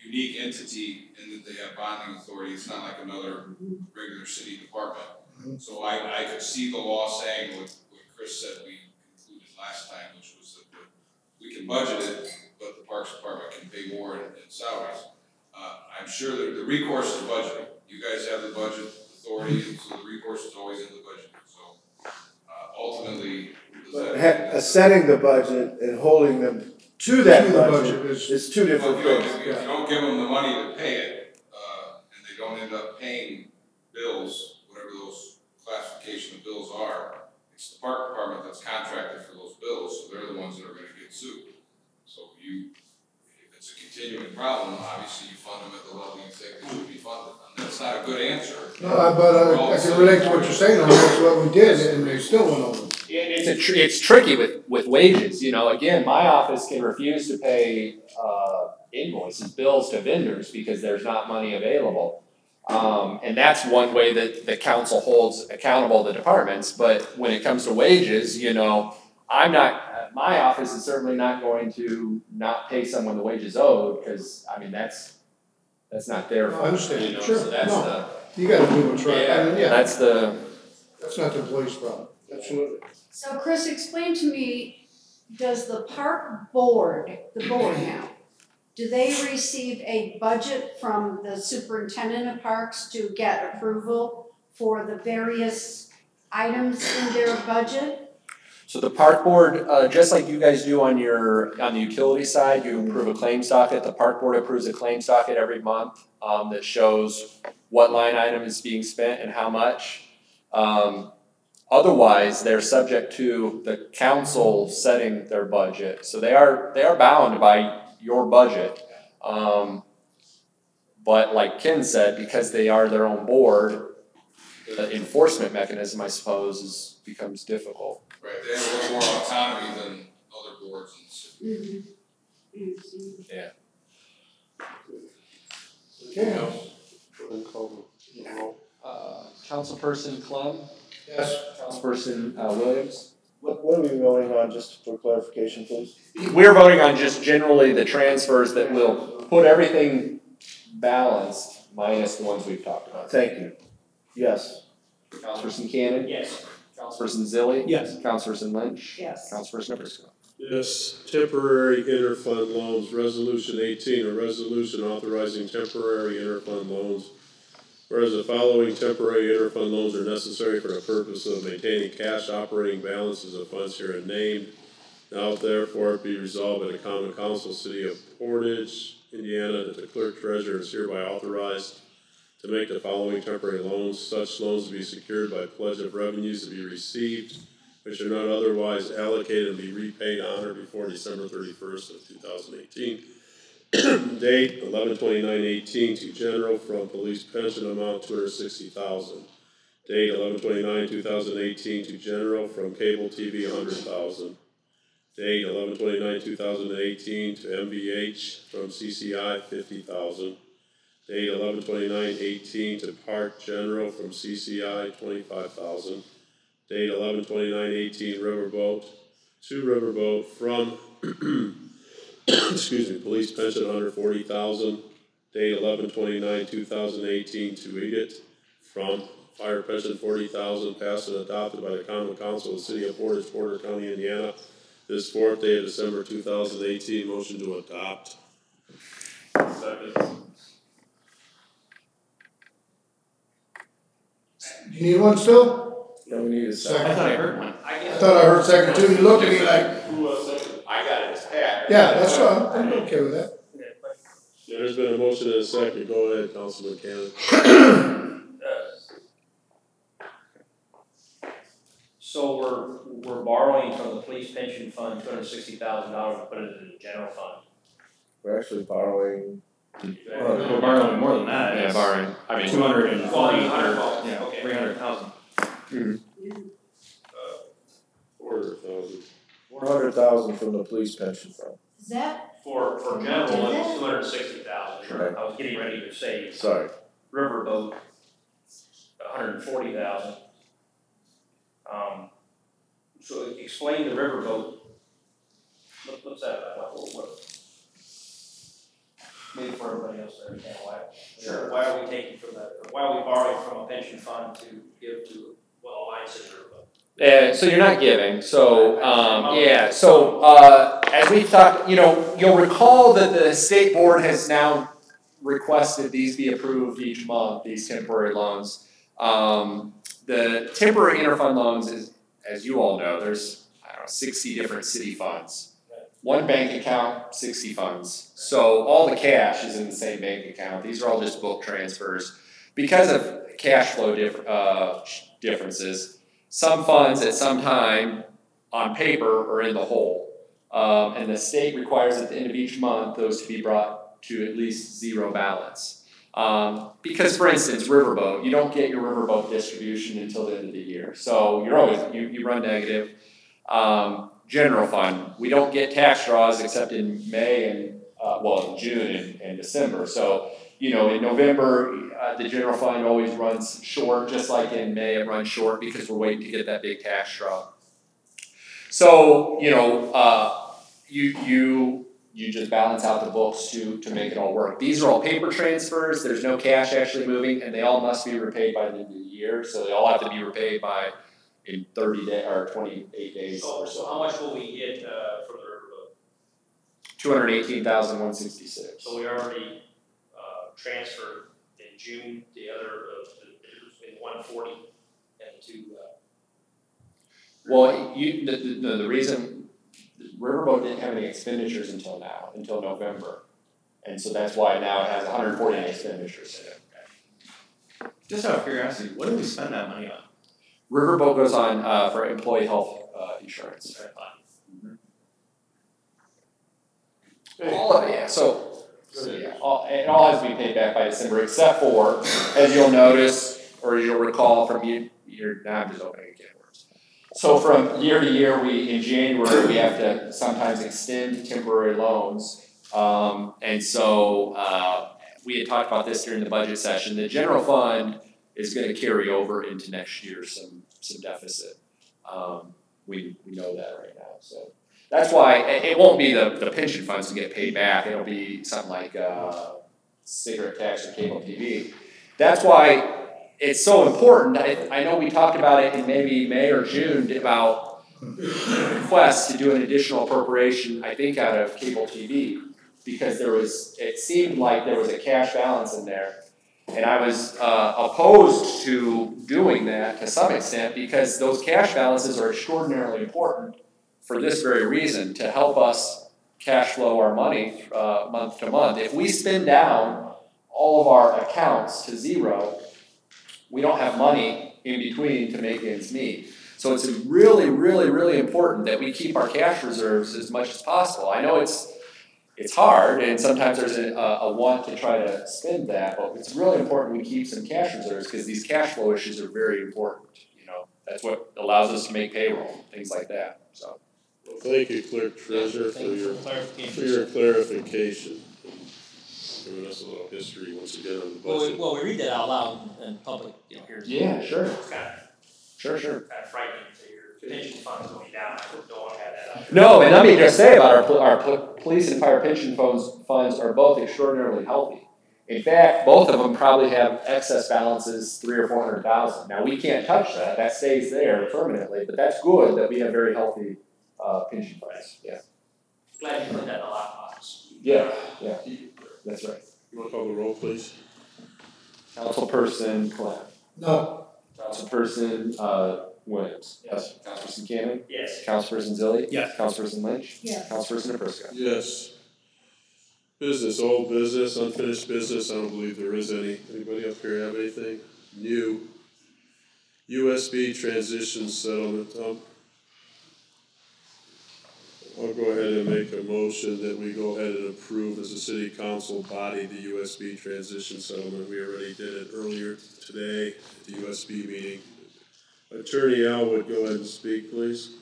[SPEAKER 15] unique entity in that they have bonding authority. It's not like another regular city department. So I could see the law saying what Chris said we concluded last time, which was that we can budget it, but the Parks Department can pay more in salaries. I'm sure that the recourse is budgeting. You guys have the budget authority, and so the recourse is always in the budget. So ultimately,
[SPEAKER 3] setting the budget and holding them to that budget is two different things.
[SPEAKER 15] If you don't give them the money to pay it, and they don't end up paying bills, whatever those classification of bills are, it's the park department that's contracted for those bills, so they're the ones that are going to get sued. So if it's a continuing problem, obviously you fund them at the level you think they should be funded. And that's not a good answer.
[SPEAKER 4] No, but I can relate to what you're saying, that's what we did, and they still went over.
[SPEAKER 6] It's tricky with wages. Again, my office can refuse to pay invoices, bills to vendors because there's not money available. And that's one way that the council holds accountable the departments. But when it comes to wages, my office is certainly not going to not pay someone the wages owed because that's not their fault.
[SPEAKER 4] I understand. Sure.
[SPEAKER 6] So that's
[SPEAKER 4] you got to do what's right.
[SPEAKER 6] That's
[SPEAKER 4] not the employee's problem. Absolutely.
[SPEAKER 8] So Chris, explain to me, does the park board, the board now, do they receive a budget from the superintendent of parks to get approval for the various items in their budget?
[SPEAKER 6] So the park board, just like you guys do on the utility side, you approve a claims docket. The park board approves a claims docket every month that shows what line item is being spent and how much. Otherwise, they're subject to the council setting their budget. So they are bound by your budget. But like Ken said, because they are their own board, the enforcement mechanism, I suppose, becomes difficult.
[SPEAKER 15] Right, they have a little more autonomy than other boards in the city.
[SPEAKER 6] Yeah.
[SPEAKER 4] Okay.
[SPEAKER 6] Councilperson Clem?
[SPEAKER 4] Yes.
[SPEAKER 6] Councilperson Williams?
[SPEAKER 3] What are we voting on, just for clarification, please?
[SPEAKER 6] We're voting on just generally the transfers that will put everything balanced, minus the ones we've talked about.
[SPEAKER 3] Thank you. Yes.
[SPEAKER 6] Councilperson Cannon?
[SPEAKER 13] Yes.
[SPEAKER 6] Councilperson Zilli?
[SPEAKER 10] Yes.
[SPEAKER 6] Councilperson Lynch?
[SPEAKER 8] Yes.
[SPEAKER 6] Councilperson Abruzzo?
[SPEAKER 2] Yes, temporary interfund loans, resolution 18, a resolution authorizing temporary interfund loans. Whereas the following temporary interfund loans are necessary for the purpose of maintaining cash operating balances of funds herein named. Now therefore be resolved by the Common Council, City of Portage, Indiana, that the clerk treasurer is hereby authorized to make the following temporary loans. Such loans to be secured by pledge of revenues to be received, which are not otherwise allocated and be repaid on or before December 31st of 2018. Date 11/29/18 to general from police pension amount $260,000. Date 11/29/2018 to general from cable TV $100,000. Date 11/29/2018 to MVH from CCI $50,000. Date 11/29/18 to Park General from CCI $25,000. Date 11/29/18 Riverboat to Riverboat from police pension $140,000. Date 11/29/2018 to Edith from fire pension $40,000, passed and adopted by the Common Council of the City of Portage, Porter County, Indiana, this fourth day of December 2018. Motion to adopt. Second.
[SPEAKER 4] You need one still?
[SPEAKER 3] No, we need a second.
[SPEAKER 11] I thought I heard one.
[SPEAKER 4] I thought I heard second too. You looked at me like,
[SPEAKER 6] Who was second? I got it as Pat.
[SPEAKER 4] yeah, that's fine. I'm okay with that.
[SPEAKER 2] Yeah, there's been a motion and a second. Go ahead, Councilman Cannon.
[SPEAKER 10] So we're borrowing from the police pension fund $260,000 and put it in the general fund.
[SPEAKER 3] We're actually borrowing.
[SPEAKER 11] We're borrowing more than that.
[SPEAKER 6] Yeah, borrowing, I mean.
[SPEAKER 11] 240,
[SPEAKER 10] yeah, okay.
[SPEAKER 11] 300,000.
[SPEAKER 6] Mm-hmm.
[SPEAKER 2] 400,000.
[SPEAKER 3] 400,000 from the police pension fund.
[SPEAKER 8] Is that,
[SPEAKER 10] For general, it's 260,000.
[SPEAKER 3] Sure.
[SPEAKER 10] I was getting ready to say
[SPEAKER 3] Sorry.
[SPEAKER 10] riverboat, 140,000. So explain the riverboat. What's that about? Maybe for everybody else there, why are we taking from that? Why are we borrowing from a pension fund to give to Alliance and riverboat?
[SPEAKER 6] Yeah, so you're not giving, so, as we've talked, you'll recall that the state board has now requested these be approved each month, these temporary loans. The temporary interfund loans is, as you all know, there's, 60 different city funds. One bank account, 60 funds. So all the cash is in the same bank account. These are all just book transfers. Because of cash flow differences, some funds at some time on paper are in the hole. And the state requires at the end of each month those to be brought to at least zero balance. Because for instance, riverboat, you don't get your riverboat distribution until the end of the year. So you're always, you run negative. General fund, we don't get tax draws except in May and, in June and December. So, in November, the general fund always runs short, just like in May it runs short because we're waiting to get that big tax draw. So, you just balance out the books to make it all work. These are all paper transfers, there's no cash actually moving, and they all must be repaid by the end of the year, so they all have to be repaid by in 30 days or 28 days or so.
[SPEAKER 10] So how much will we get from the riverboat?
[SPEAKER 6] $218,166.
[SPEAKER 10] So we already transferred in June the other in 140 and to.
[SPEAKER 6] Well, the reason Riverboat didn't have any expenditures until November, and so that's why now it has 140 expenditures in it.
[SPEAKER 11] Just out of curiosity, what do we spend that money on?
[SPEAKER 6] Riverboat goes on for employee health insurance. All of it, yeah. So yeah, it all has to be paid back by December, except for, as you'll notice, or as you'll recall from now I'm just opening a can of worms. So from year to year, in January, we have to sometimes extend temporary loans. And so we had talked about this during the budget session. The general fund is going to carry over into next year some deficit. We know that right now. So that's why it won't be the pension funds to get paid back. It'll be something like cigarette tax or cable TV. That's why it's so important. I know we talked about it in maybe May or June about requests to do an additional appropriation, I think, out of cable TV, because it seemed like there was a cash balance in there. And I was opposed to doing that to some extent because those cash balances are extraordinarily important for this very reason, to help us cash flow our money month to month. If we spend down all of our accounts to zero, we don't have money in between to make ends meet. So it's really, really, really important that we keep our cash reserves as much as possible. I know it's hard, and sometimes there's a want to try to spend that, but it's really important we keep some cash reserves because these cash flow issues are very important. That's what allows us to make payroll, things like that. So,
[SPEAKER 2] well, thank you, Clerk Treasurer, for your clarification. Giving us a little history once again on the budget.
[SPEAKER 10] Well, we read that out loud in public, here.
[SPEAKER 6] Yeah, sure.
[SPEAKER 10] It's kind of
[SPEAKER 6] Sure.
[SPEAKER 10] kind of frightening to your pension funds going down. I don't want to have that out.
[SPEAKER 6] No, and let me just say about our police and fire pension funds are both extraordinarily healthy. In fact, both of them probably have excess balances, $300,000 or $400,000. Now we can't touch that; that stays there permanently. But that's good that we have very healthy pension funds. Yeah.
[SPEAKER 10] Glad you put that in the lockbox.
[SPEAKER 6] Yeah. That's right.
[SPEAKER 2] You want to call the roll, please?
[SPEAKER 6] Councilperson Clem.
[SPEAKER 4] No.
[SPEAKER 6] Councilperson, Williams.
[SPEAKER 1] Yes.
[SPEAKER 6] Councilperson Cannon.
[SPEAKER 10] Yes.
[SPEAKER 6] Councilperson Zilli.
[SPEAKER 10] Yes.
[SPEAKER 6] Councilperson Lynch.
[SPEAKER 8] Yes.
[SPEAKER 6] Councilperson Abruzzo.
[SPEAKER 2] Yes. Business, old business, unfinished business, I don't believe there is any. Anybody up here have anything new? USB transition settlement, I'll go ahead and make a motion that we go ahead and approve as a city council body the USB transition settlement. We already did it earlier today at the USB meeting. Attorney Elwood, go ahead and speak, please.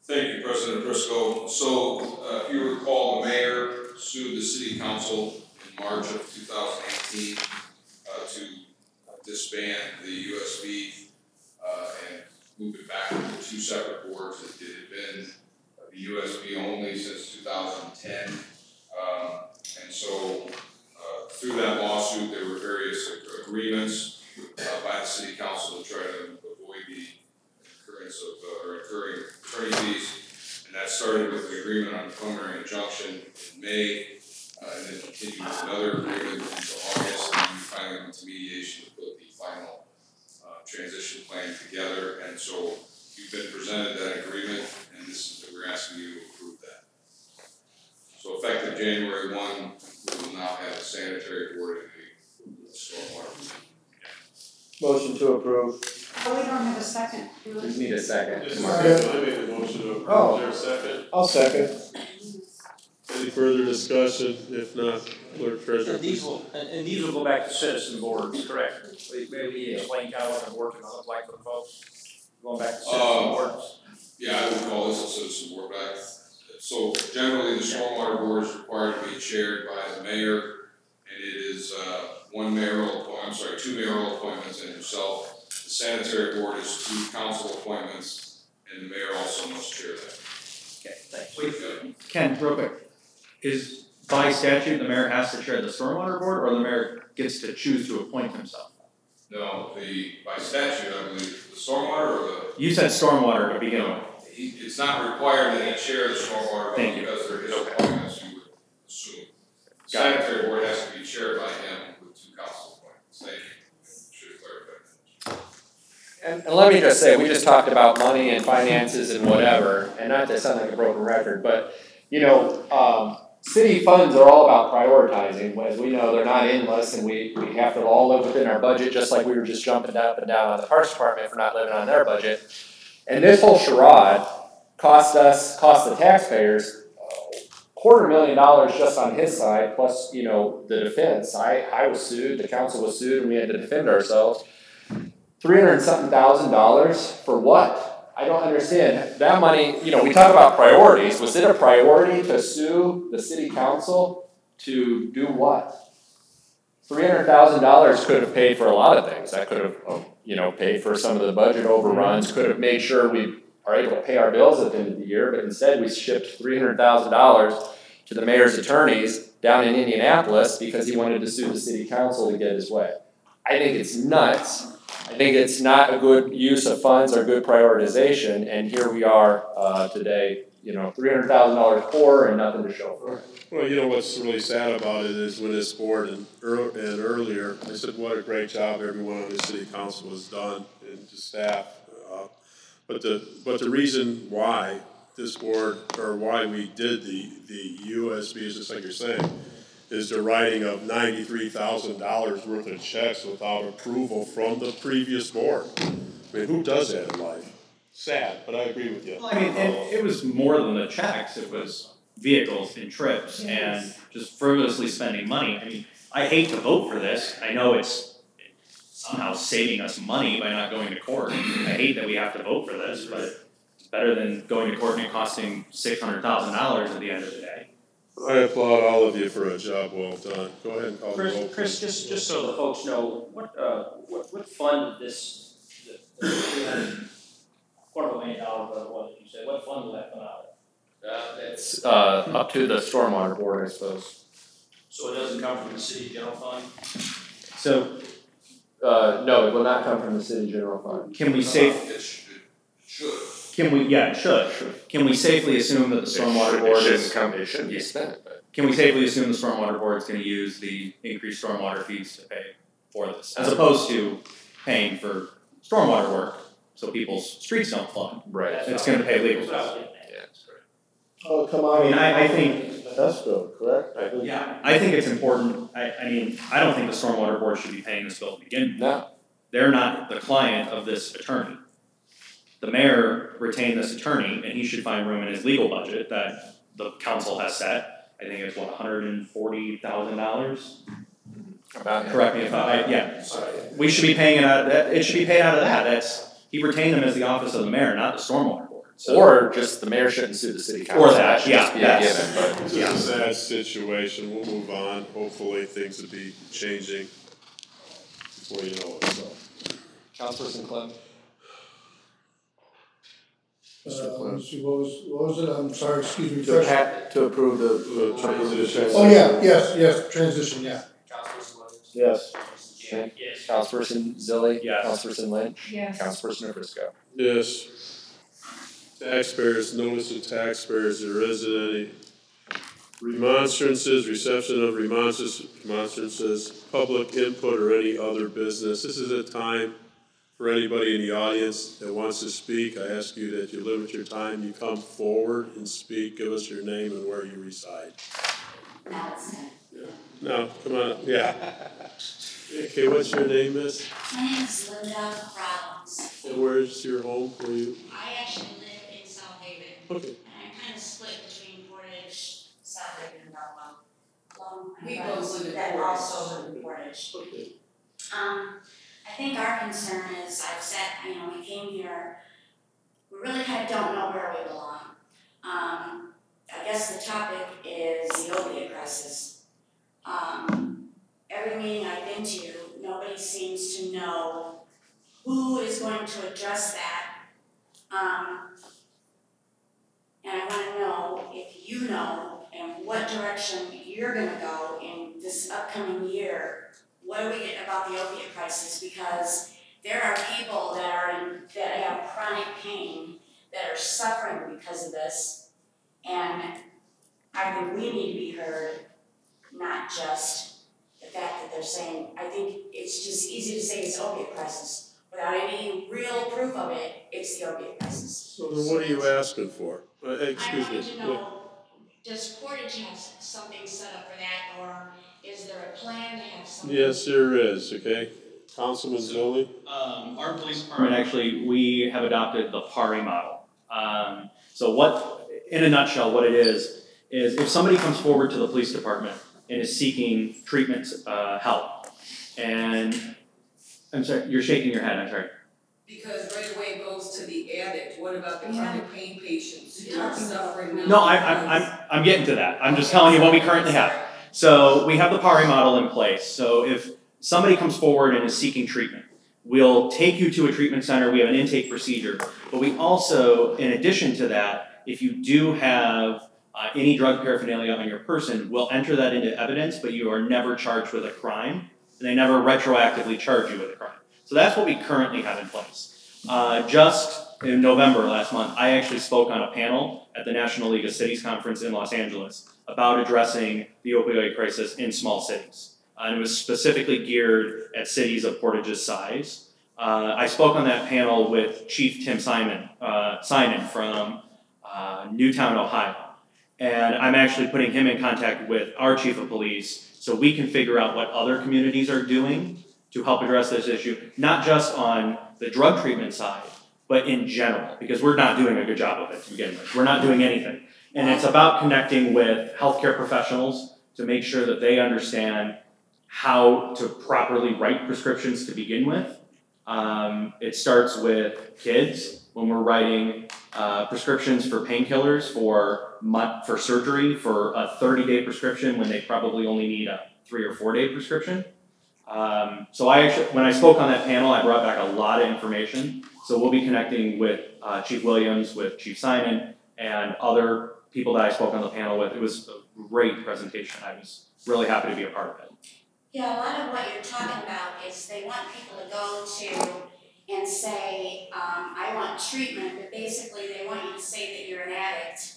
[SPEAKER 15] Thank you, President Briscoe. So, if you recall, the mayor sued the city council in March of 2018 to disband the USB and move it back into two separate boards. It had been the USB only since 2010. And so, through that lawsuit, there were various agreements by the city council to try to avoid the occurrence of or incurring attorney fees. And that started with an agreement on the preliminary injunction in May, and then continued with another agreement until August, and then we finally went to mediation to put the final transition plan together. And so you've been presented that agreement, and this is we're asking you to approve that. So effective January 1, we will now have a sanitary board and a stormwater.
[SPEAKER 3] Motion to approve.
[SPEAKER 8] Oh, we don't have a second, do we?
[SPEAKER 6] We need a second.
[SPEAKER 2] I make a motion to approve.
[SPEAKER 3] Oh.
[SPEAKER 2] Is there a second?
[SPEAKER 3] I'll second.
[SPEAKER 2] Any further discussion? If not, clerk treasurer.
[SPEAKER 10] And these will go back to citizen boards, correct? Maybe explain kind of what the work looks like for the folks, going back to citizen boards.
[SPEAKER 15] Yeah, I would call this a citizen board back. So generally, the stormwater board is required to be chaired by the mayor, and it is two mayoral appointments and himself. The sanitary board is 2 council appointments, and the mayor also must chair that.
[SPEAKER 10] Okay, thanks.
[SPEAKER 11] Wait, Ken, real quick. Is by statute the mayor has to chair the stormwater board, or the mayor gets to choose to appoint himself?
[SPEAKER 15] No, by statute, I believe, the stormwater or the.
[SPEAKER 11] You said stormwater to begin with.
[SPEAKER 15] It's not required that he chair the stormwater board because there is appointments, you would assume. Sanitary board has to be chaired by him with 2 council appointments. Thank you. Should have clarified that.
[SPEAKER 6] And let me just say, we just talked about money and finances and whatever, and not to sound like a broken record, but, city funds are all about prioritizing. As we know, they're not endless, and we have to all live within our budget, just like we were just jumping up and down on the Parks Department for not living on their budget. And this whole charade cost the taxpayers $250,000 just on his side, plus, the defense. I was sued, the council was sued, and we had to defend ourselves. $300,000 for what? I don't understand. That money, we talk about priorities. Was it a priority to sue the city council to do what? $300,000 could have paid for a lot of things. That could have, paid for some of the budget overruns, could have made sure we are able to pay our bills at the end of the year, but instead we shipped $300,000 to the mayor's attorneys down in Indianapolis because he wanted to sue the city council to get his way. I think it's nuts. I think it's not a good use of funds or good prioritization, and here we are today, $300,000 poor and nothing to show for it.
[SPEAKER 2] Well, what's really sad about it is when this board and earlier, I said what a great job everyone on the city council has done and the staff. But the reason why this board, or why we did the USBs, just like you're saying, is the writing of $93,000 worth of checks without approval from the previous board. I mean, who does that in life? Sad, but I agree with you.
[SPEAKER 11] Well, and it was more than the checks. It was vehicles and trips and just frivolously spending money. I hate to vote for this. I know it's somehow saving us money by not going to court. I hate that we have to vote for this, but it's better than going to court and it costing $600,000 at the end of the day.
[SPEAKER 2] I applaud all of you for a job well done. Go ahead and call the roll.
[SPEAKER 10] Chris, just so the folks know, what fund did this, the $250,000 was, you said, what fund did that come out of?
[SPEAKER 6] It's up to the stormwater board, I suppose.
[SPEAKER 10] So it doesn't come from the city general fund?
[SPEAKER 11] So,
[SPEAKER 6] no, it will not come from the city general fund.
[SPEAKER 11] can we say?
[SPEAKER 15] It should.
[SPEAKER 11] It should. Can we safely assume that the stormwater board
[SPEAKER 6] It shouldn't be spent, but.
[SPEAKER 11] Can we safely assume the stormwater board is going to use the increased stormwater fees to pay for this, as opposed to paying for stormwater work, so people's streets don't flood.
[SPEAKER 6] Right.
[SPEAKER 11] It's gonna pay legal stuff.
[SPEAKER 3] Oh, come on.
[SPEAKER 11] I mean, I think.
[SPEAKER 3] Escrow, correct?
[SPEAKER 11] Yeah, I think it's important, I mean, I don't think the stormwater board should be paying this bill to begin with.
[SPEAKER 6] No.
[SPEAKER 11] They're not the client of this attorney. The mayor retained this attorney, and he should find room in his legal budget that the council has set. I think it's what, $140,000? Correct me if yeah. We should be paying it out of that, it should be paid out of that, he retained him as the office of the mayor, not the stormwater board. So,
[SPEAKER 6] or just the mayor shouldn't sue the city council.
[SPEAKER 11] Or that,
[SPEAKER 6] should
[SPEAKER 11] yeah,
[SPEAKER 6] just be a given, but.
[SPEAKER 2] It's a sad situation, we'll move on, hopefully things will be changing before you know it, so.
[SPEAKER 6] Councilperson Clem.
[SPEAKER 4] Let's see, what was it? I'm sorry, excuse me.
[SPEAKER 3] To approve the transition.
[SPEAKER 4] Oh, yeah, yes, transition, yeah.
[SPEAKER 3] Yes.
[SPEAKER 6] Yes. Councilperson Zilli.
[SPEAKER 11] Yes.
[SPEAKER 6] Councilperson Lynch.
[SPEAKER 8] Yes.
[SPEAKER 6] Councilperson Nabrisco.
[SPEAKER 2] Yes. Taxpayers, notice to taxpayers, there isn't any remonstrances, reception of remonstrances, public input, or any other business. This is a time for anybody in the audience that wants to speak. I ask you that you limit your time, you come forward and speak, give us your name and where you reside. No, come on, yeah. Okay, what's your name, miss?
[SPEAKER 16] My name is Linda Rollins.
[SPEAKER 2] And where's your home for you?
[SPEAKER 16] I actually live in South Haven.
[SPEAKER 2] Okay.
[SPEAKER 16] And I'm kind of split between Portage, South Haven, and Belleville.
[SPEAKER 17] We both live in
[SPEAKER 16] that
[SPEAKER 17] Portage.
[SPEAKER 16] also live in Portage.
[SPEAKER 2] Okay.
[SPEAKER 16] I think our concern is, we came here, we really kind of don't know where we belong. I guess the topic is the opiate crisis. Every meeting I've been to, nobody seems to know who is going to address that. And I want to know if you know and what direction you're going to go in this upcoming year. What do we get about the opiate crisis? Because there are people that have chronic pain that are suffering because of this, and I think we need to be heard, not just the fact that they're saying. I think it's just easy to say it's opiate crisis without any real proof of it. It's the opiate crisis.
[SPEAKER 2] So then what are you asking for? Excuse me.
[SPEAKER 16] I wanted to know, does Portage have something set up for that, or is there a plan to have something?
[SPEAKER 2] Yes, there is, okay. Councilman Zilli?
[SPEAKER 11] Our police department, actually, we have adopted the PARI model. So what, in a nutshell, what it is if somebody comes forward to the police department and is seeking treatment help, and, I'm sorry, you're shaking your head, I'm sorry.
[SPEAKER 17] Because right away it goes to the addict. What about the chronic pain patients who are suffering now?
[SPEAKER 11] No, I'm getting to that. I'm just telling you what we currently have. So we have the PARI model in place. So if somebody comes forward and is seeking treatment, we'll take you to a treatment center. We have an intake procedure. But we also, in addition to that, if you do have any drug paraphernalia on your person, we'll enter that into evidence, but you are never charged with a crime, and they never retroactively charge you with a crime. So that's what we currently have in place. Just in November last month, I actually spoke on a panel at the National League of Cities Conference in Los Angeles about addressing the opioid crisis in small cities. And it was specifically geared at cities of Portage's size. I spoke on that panel with Chief Tim Simon from Newtown, Ohio. And I'm actually putting him in contact with our chief of police so we can figure out what other communities are doing to help address this issue, not just on the drug treatment side, but in general, because we're not doing a good job of it to begin with. We're not doing anything. And it's about connecting with healthcare professionals to make sure that they understand how to properly write prescriptions to begin with. It starts with kids when we're writing prescriptions for painkillers for surgery for a 30-day prescription when they probably only need a 3 or 4 day prescription. So when I spoke on that panel, I brought back a lot of information. So we'll be connecting with Chief Williams, with Chief Simon, and other people that I spoke on the panel with. It was a great presentation. I was really happy to be a part of it.
[SPEAKER 16] Yeah, a lot of what you're talking about is they want people to go to and say, I want treatment, but basically they want you to say that you're an addict,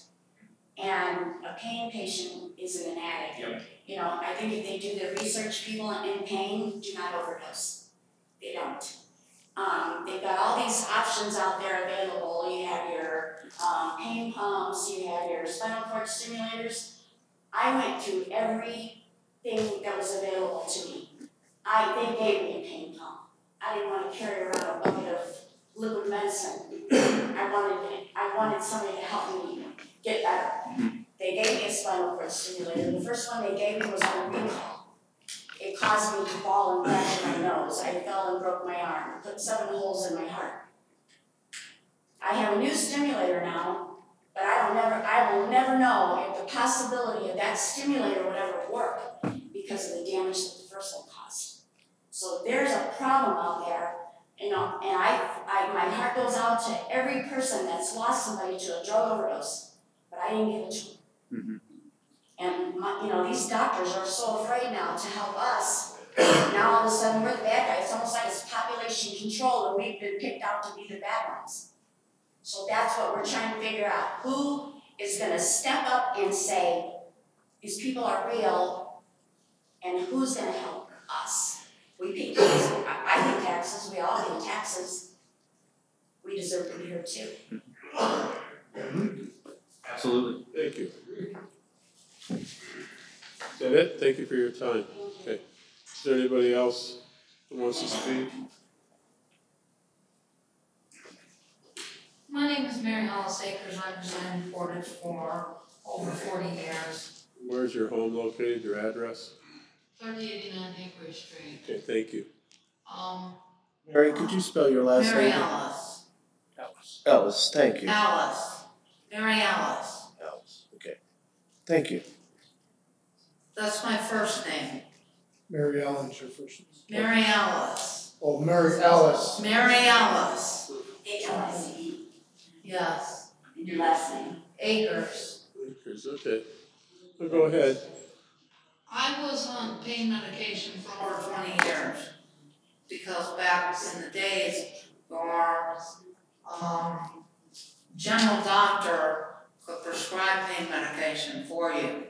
[SPEAKER 16] and a pain patient isn't an addict.
[SPEAKER 11] Yep.
[SPEAKER 16] You know, I think if they do the research, people in pain do not overdose. They don't. They've got all these options out there available. You have your pain pumps, you have your spinal cord stimulators. I went through everything that was available to me. They gave me a pain pump. I didn't want to carry around a bucket of liquid medicine. I wanted somebody to help me get better. They gave me a spinal cord stimulator. The first one they gave me was on a recall. It caused me to fall and fracture my nose. I fell and broke my arm. It put 7 holes in my heart. I have a new stimulator now, but I will never know if the possibility of that stimulator would ever work because of the damage that the first one caused. So there's a problem out there, and my heart goes out to every person that's lost somebody to a drug overdose, but I didn't give it to them. And these doctors are so afraid now to help us. Now all of a sudden we're the bad guys. It's almost like it's population control, and we've been picked out to be the bad ones. So that's what we're trying to figure out. Who is going to step up and say, these people are real, and who's going to help us? We pay taxes. I pay taxes. We all pay taxes. We deserve to be here too.
[SPEAKER 11] Absolutely.
[SPEAKER 2] Thank you. Is that it? Thank you for your time. Okay. Is there anybody else who wants to speak?
[SPEAKER 18] My name is Mary Hollis Akers. I've resided in Portage for over 40 years.
[SPEAKER 2] Where's your home located, your address?
[SPEAKER 18] 3089 Hickory Street.
[SPEAKER 2] Okay, thank you.
[SPEAKER 3] Mary, could you spell your last
[SPEAKER 18] Mary
[SPEAKER 3] name?
[SPEAKER 18] Ellis.
[SPEAKER 3] Ellis, thank you.
[SPEAKER 18] Alice. Mary Alice.
[SPEAKER 3] Ellis, okay. Thank you.
[SPEAKER 18] That's my first name.
[SPEAKER 4] Mary Ellen's your first name.
[SPEAKER 18] Mary Alice.
[SPEAKER 4] Oh, Mary Alice.
[SPEAKER 18] Mary Alice.
[SPEAKER 16] A-L-I-C-E.
[SPEAKER 18] Yes.
[SPEAKER 16] And your last name?
[SPEAKER 18] Akers.
[SPEAKER 2] Akers, okay. Well, go ahead.
[SPEAKER 18] I was on pain medication for over 20 years because back in the days, your general doctor could prescribe pain medication for you.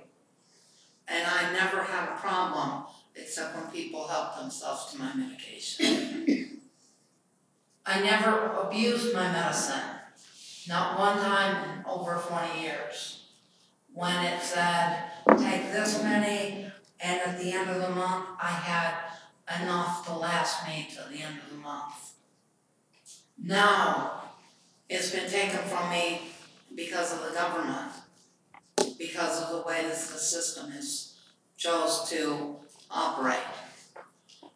[SPEAKER 18] And I never had a problem except when people helped themselves to my medication. I never abused my medicine, not one time in over 20 years. When it said, take this many, and at the end of the month, I had enough to last me till the end of the month. Now, it's been taken from me because of the government, because of the way the system is chose to operate.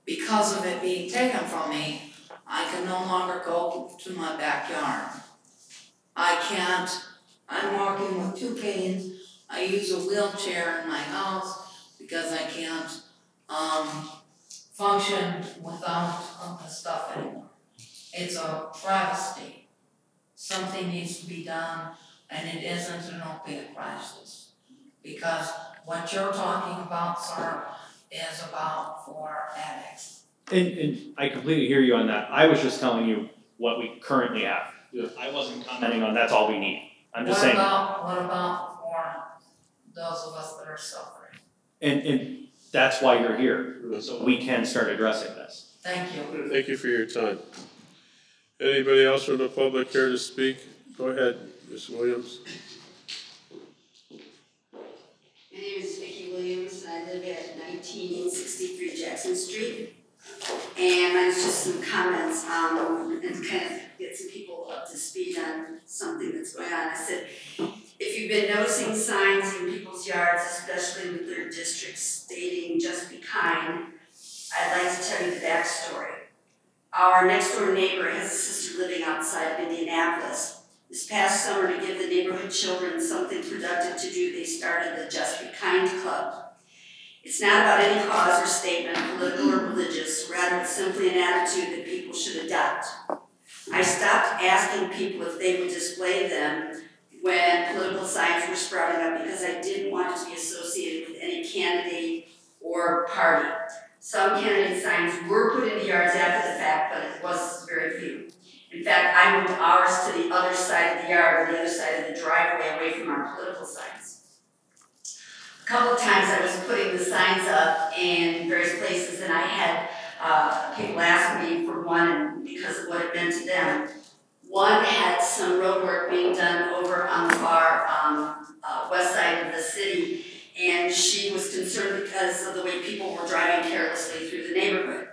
[SPEAKER 18] Because of it being taken from me, I can no longer go to my backyard. I can't, I'm walking with 2 canes. I use a wheelchair in my house because I can't function without the stuff anymore. It's a travesty. Something needs to be done, and it isn't an opiate crisis. Because what you're talking about, sir, is about for addicts.
[SPEAKER 11] And I completely hear you on that. I was just telling you what we currently have. Yeah. I wasn't commenting on that's all we need. I'm just saying.
[SPEAKER 18] What about for those of us that are suffering?
[SPEAKER 11] And that's why you're here, so we can start addressing this.
[SPEAKER 18] Thank you.
[SPEAKER 2] Thank you for your time. Anybody else from the public care to speak? Go ahead, Ms. Williams.
[SPEAKER 16] My name is Vicki Williams, and I live at 1963 Jackson Street. And mine's just some comments and kind of get some people up to speed on something that's going on. I said, if you've been noticing signs in people's yards, especially in the 3rd District, stating just be kind, I'd like to tell you the backstory. Our next door neighbor has a sister living outside of Indianapolis. This past summer, to give the neighborhood children something productive to do, they started the Just Be Kind Club. It's not about any cause or statement, political or religious, rather it's simply an attitude that people should adopt. I stopped asking people if they would display them when political signs were sprouting up because I didn't want it to be associated with any candidate or party. Some candidate signs were put in the yards after the fact, but it was very few. In fact, I moved ours to the other side of the yard or the other side of the driveway away from our political signs. A couple of times I was putting the signs up in various places and I had people asked me for one, and because of what it meant to them. One had some road work being done over on the far west side of the city, and she was concerned because of the way people were driving carelessly through the neighborhood.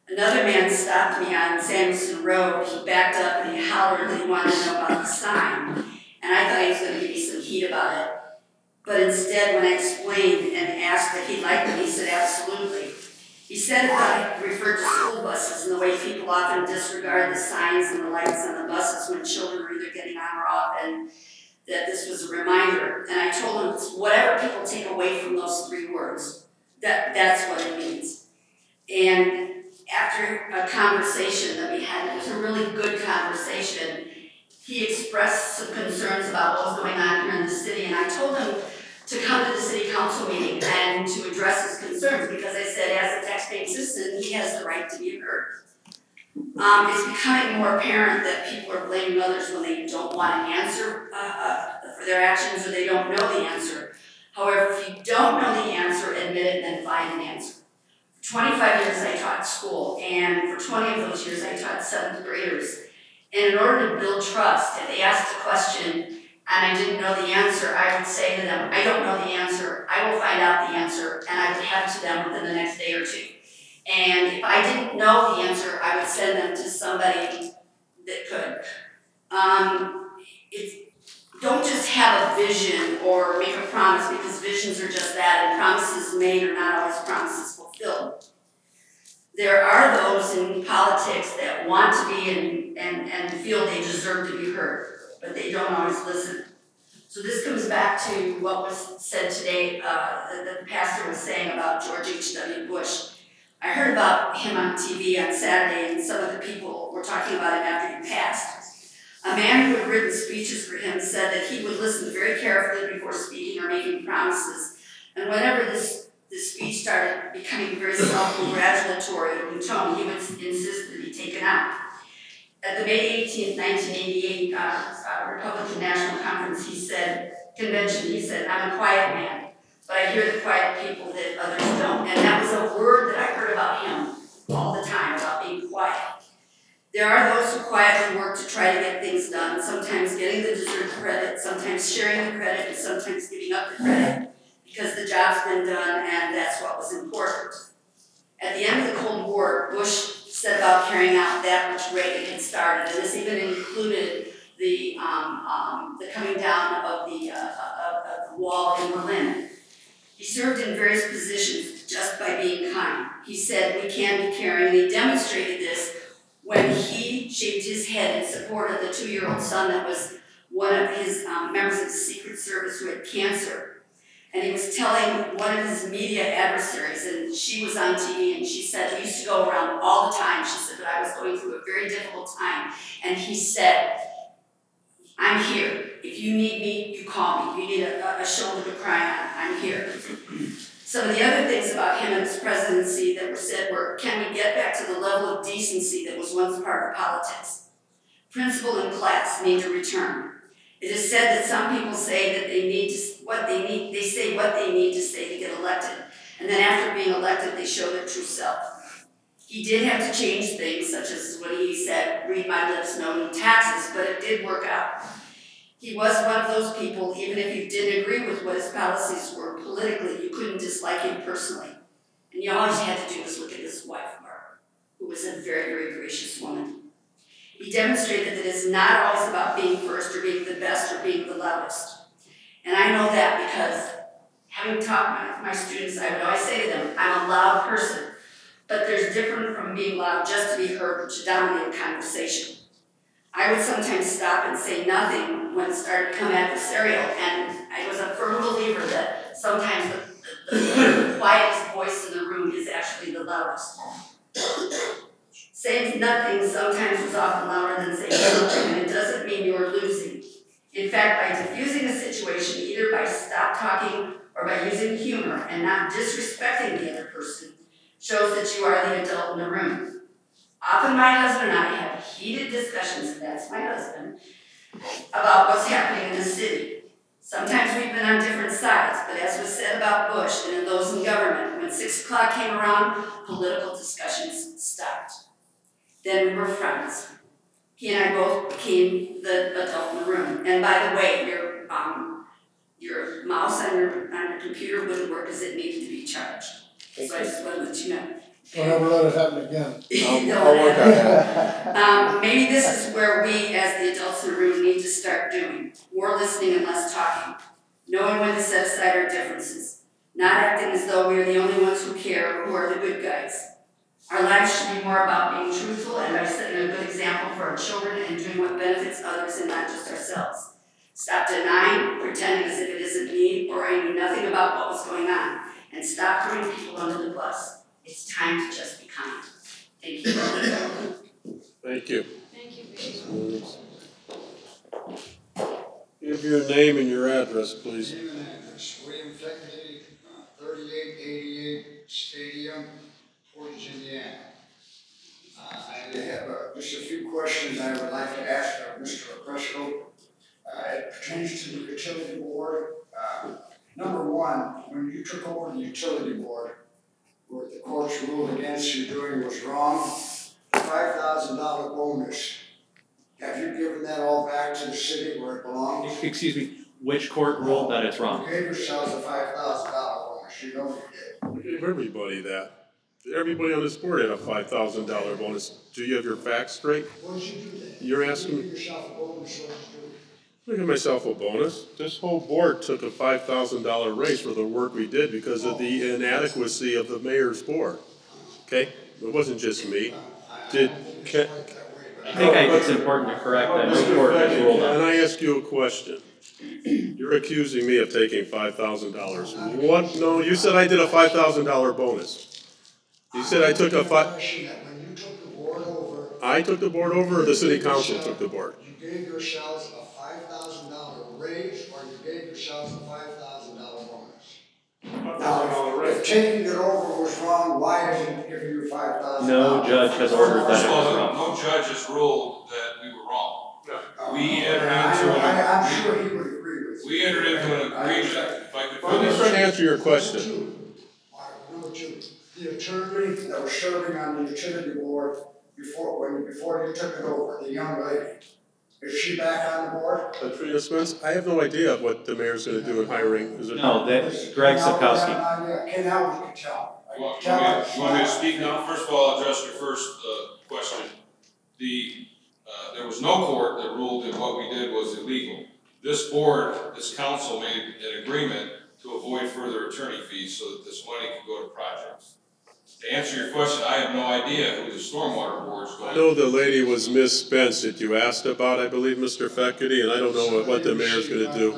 [SPEAKER 16] Another man stopped me on Samuelson Road. He backed up and he hollered that he wanted to know about the sign. And I thought he was going to give me some heat about it. But instead, when I explained and asked if he liked them, he said absolutely. He said that I referred to school buses and the way people often disregard the signs and the lights on the buses when children are either getting on or off, and that this was a reminder. And I told him, whatever people take away from those 3 words, that's what it means. And after a conversation that we had, it was a really good conversation, he expressed some concerns about what was going on here in the city, and I told him to come to the city council meeting and to address his concerns, because I said, as a taxpaying citizen, he has the right to be heard. It's becoming more apparent that people are blaming others when they don't want an answer for their actions, or they don't know the answer. However, if you don't know the answer, admit it and then find an answer. For 25 years I taught school, and for 20 of those years I taught 7th graders. And in order to build trust, if they asked a question and I didn't know the answer, I would say to them, I don't know the answer, I will find out the answer, and I would have it to them within the next day or 2. And if I didn't know the answer, I would send them to somebody that could. Don't just have a vision or make a promise, because visions are just that, and promises made are not always promises fulfilled. There are those in politics that want to be and feel they deserve to be heard, but they don't always listen. So this comes back to what was said today, that the pastor was saying about George H.W. Bush. I heard about him on TV on Saturday, and some of the people were talking about him after he passed. A man who had written speeches for him said that he would listen very carefully before speaking or making promises, and whenever this speech started becoming very self-congratulatory in tone, he would insist that it be taken out. At the May 18th, 1988 Republican National Conference, convention, he said, I'm a quiet man, but I hear the quiet people that others don't. And that was a word that I heard about him all the time, about being quiet. There are those who quietly work to try to get things done, sometimes getting the deserved credit, sometimes sharing the credit, and sometimes giving up the credit, because the job's been done and that's what was important. At the end of the Cold War, Bush set about carrying out that which Reagan had started, and this even included the coming down of the wall in Berlin. He served in various positions just by being kind. He said, we can be caring. He demonstrated this when he shaved his head in support of the 2-year-old son that was one of his members of the Secret Service who had cancer. And he was telling one of his media adversaries, and she was on TV, and she said, we used to go around all the time. She said that I was going through a very difficult time. And he said, I'm here. If you need me, you call me. You need a shoulder to cry on, I'm here. Some of the other things about him and his presidency that were said were, can we get back to the level of decency that was once part of politics? Principle and class need to return. It is said that some people say that they say what they need to say to get elected, and then after being elected, they show their true self. He did have to change things, such as what he said, read my lips, no new taxes, but it did work out. He was one of those people, even if you didn't agree with what his policies were politically, you couldn't dislike him personally. And all you had to do was look at his wife, Barbara, who was a very, very gracious woman. He demonstrated that it's not always about being first or being the best or being the loudest. And I know that because having taught my students, I would always say to them, I'm a loud person, but there's different from being loud just to be heard or to dominate a conversation. I would sometimes stop and say nothing when it started to become adversarial, and I was a firm believer that sometimes the quietest voice in the room is actually the loudest. Saying nothing sometimes is often louder than saying something, and it doesn't mean you're losing. In fact, by diffusing a situation, either by stop talking or by using humor and not disrespecting the other person, shows that you are the adult in the room. Often my husband and I have heated discussions, and that's my husband, about what's happening in the city. Sometimes we've been on different sides, but as was said about Bush and those in government, when when 6 o'clock came around, political discussions stopped. Then we were friends. He and I both became the adult in the room. And by the way, your mouse on your computer wouldn't work as it needed to be charged. So I just wanted to let you know.
[SPEAKER 4] Don't ever let it happen again.
[SPEAKER 3] I'll work on that.
[SPEAKER 16] Maybe this is where we, as the adults in the room, need to start doing more listening and less talking. Knowing when to set aside our differences. Not acting as though we are the only ones who care or who are the good guys. Our lives should be more about being truthful and by setting a good example for our children and doing what benefits others and not just ourselves. Stop denying, pretending as if it isn't me or I knew nothing about what was going on. And stop throwing people under the bus. It's time to just be kind. Thank you.
[SPEAKER 2] Thank you.
[SPEAKER 8] Thank you,
[SPEAKER 2] Give your name and your address, please.
[SPEAKER 19] Name and address, William Feckley, 3888 Stadium, Portage, Indiana. I have just a few questions I would like to ask of Mr. Opresko. It pertains to the utility board. Number one, when you took over the utility board, what the courts ruled against you doing was wrong, $5,000 bonus. Have you given that all back to the city where it belongs?
[SPEAKER 11] Excuse me, which court ruled that it's wrong?
[SPEAKER 19] You gave yourselves a $5,000 bonus, you know you did.
[SPEAKER 2] We gave everybody that. Everybody on this board had a $5,000 bonus. Do you have your facts straight?
[SPEAKER 19] What did you do that?
[SPEAKER 2] You're asking me.
[SPEAKER 19] You gave yourself a bonus, what did you do?
[SPEAKER 2] I give myself a bonus. This whole board took a $5,000 raise for the work we did because of the inadequacy of the mayor's board. Okay? It wasn't just me.
[SPEAKER 11] I think it's important to correct that no court has ruled on.
[SPEAKER 2] And I ask you a question. You're accusing me of taking $5,000. What? No, you said I did a $5,000 bonus. You said I took a
[SPEAKER 19] When you took the board over.
[SPEAKER 2] I took the board over or the city council took the board?
[SPEAKER 19] You gave yourselves a $5,000 raise or you gave yourselves a $5,000 bonus? Now, if taking it over was wrong, why isn't it giving you $5,000?
[SPEAKER 11] No judge has ordered that it was wrong.
[SPEAKER 15] No judge has ruled that we were wrong. We entered
[SPEAKER 19] I'm sure he would agree with you.
[SPEAKER 15] We entered into an agreement, if I could
[SPEAKER 2] I'm just trying to answer your question.
[SPEAKER 19] Number two, the attorney that was serving on the utility board before you took it over, the young lady, is she back on the board?
[SPEAKER 2] Trina Spence, I have no idea what the mayor's going to do in hiring. Is it?
[SPEAKER 11] No, that's Greg Sapkowski.
[SPEAKER 19] Okay, now we can tell.
[SPEAKER 15] you want me to speak now? First of all, I'll address your first question. There was no court that ruled that what we did was illegal. This board, this council made an agreement to avoid further attorney fees so that this money could go to projects. To answer your question, I have no idea who the stormwater board is going to.
[SPEAKER 2] I know the lady was Miss Spence that you asked about, I believe, Mr. Feckley, and I don't know what the mayor's going to do.
[SPEAKER 19] I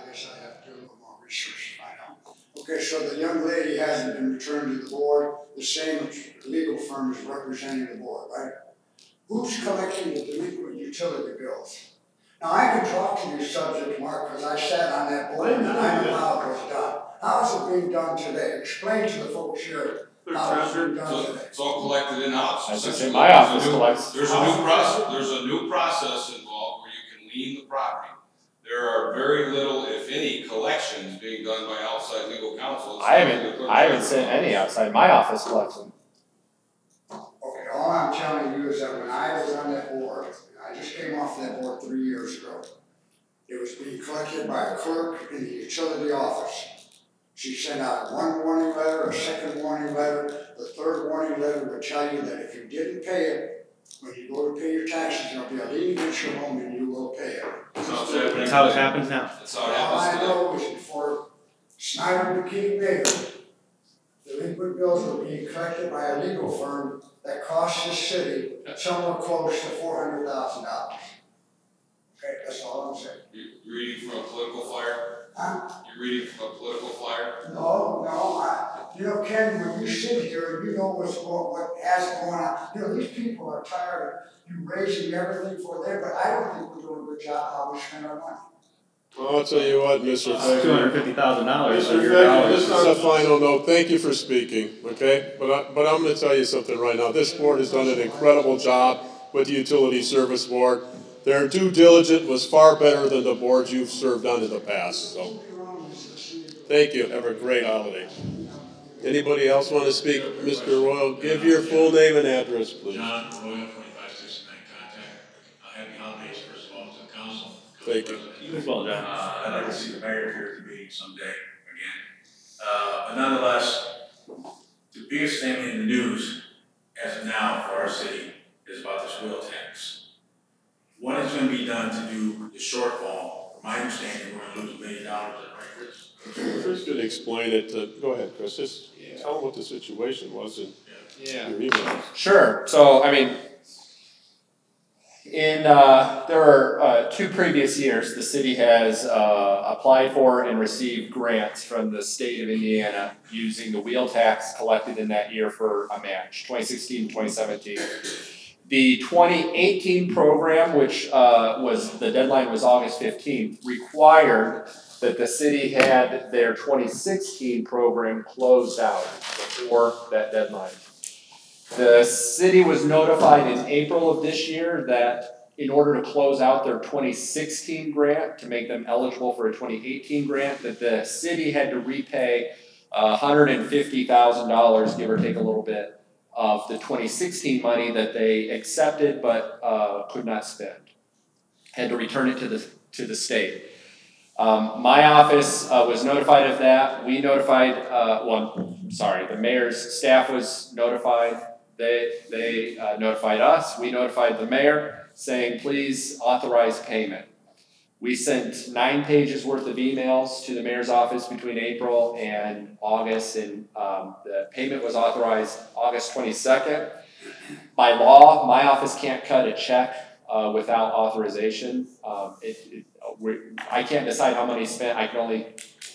[SPEAKER 19] guess I have to do a little more research to find out. Okay, so the young lady hasn't been returned to the board. The same legal firm is representing the board, right? Who's collecting the delinquent utility bills? Now, I can talk to you subject, Mark, because I sat on that board and I know how it was done. How is it being done today? Explain to the folks here how it's being done today.
[SPEAKER 15] It's all collected in-house.
[SPEAKER 6] I was gonna say, my office collects.
[SPEAKER 15] There's a new process involved where you can lien the property. There are very little, if any, collections being done by outside legal counsel.
[SPEAKER 6] I haven't seen any outside my office collection.
[SPEAKER 19] Okay, all I'm telling you is that when I was on that board, I just came off that board 3 years ago. It was being collected by a clerk in the utility office. She sent out one warning letter, a second warning letter. The third warning letter would tell you that if you didn't pay it, when you go to pay your taxes, there'll be a lien against your home and you will pay it.
[SPEAKER 11] That's how it happens now.
[SPEAKER 15] That's how it
[SPEAKER 19] All I
[SPEAKER 15] happens
[SPEAKER 19] know is before Snyder became mayor, delinquent bills were being collected by a legal firm that cost the city somewhere close to $400,000. Okay, that's all I'm saying.
[SPEAKER 15] You're reading from a political flyer?
[SPEAKER 19] Huh?
[SPEAKER 15] You're reading from a political flyer?
[SPEAKER 19] No, Ken, when you sit here and you know what has going on, these people are tired of you raising everything for them, but I don't think we're doing a good job how we spend our money.
[SPEAKER 2] Well, I'll tell you what, Mr.
[SPEAKER 11] $250,000
[SPEAKER 2] Mr. Feckley, this is a final note. Thank you for speaking, okay? But I'm going to tell you something right now. This board has done an incredible job with the Utility Service Board. Their due diligence was far better than the boards you've served on in the past, so. Thank you. Have a great holiday. Anybody else want to speak? Mr. Royal, give your full name and address, please.
[SPEAKER 20] John Royal, 2569 Contact. Happy holidays, first of all, to the council.
[SPEAKER 2] Thank you.
[SPEAKER 11] You as well, John.
[SPEAKER 20] I'd like to see the mayor here at the meeting someday again. But nonetheless, the biggest thing in the news as of now for our city is about this wheel tax. What is going to be done to do the shortfall? From my understanding, we're going to lose $1 million. Is that right, Chris?
[SPEAKER 2] Chris could explain it. Go ahead, Chris. Just tell them what the situation was in your email.
[SPEAKER 6] Sure. So, I mean, there are 2 previous years the city has applied for and received grants from the state of Indiana using the wheel tax collected in that year for a match, 2016 and 2017. The 2018 program, which the deadline was August 15th, required that the city had their 2016 program closed out before that deadline. The city was notified in April of this year that in order to close out their 2016 grant, to make them eligible for a 2018 grant, that the city had to repay $150,000, give or take a little bit, of the 2016 money that they accepted but could not spend. Had to return it to the state. My office was notified of that. We notified, the mayor's staff was notified. They notified us. We notified the mayor saying, please authorize payment. We sent 9 pages worth of emails to the mayor's office between April and August, and the payment was authorized August 22nd. By law, my office can't cut a check without authorization. I can't decide how money is spent. I can only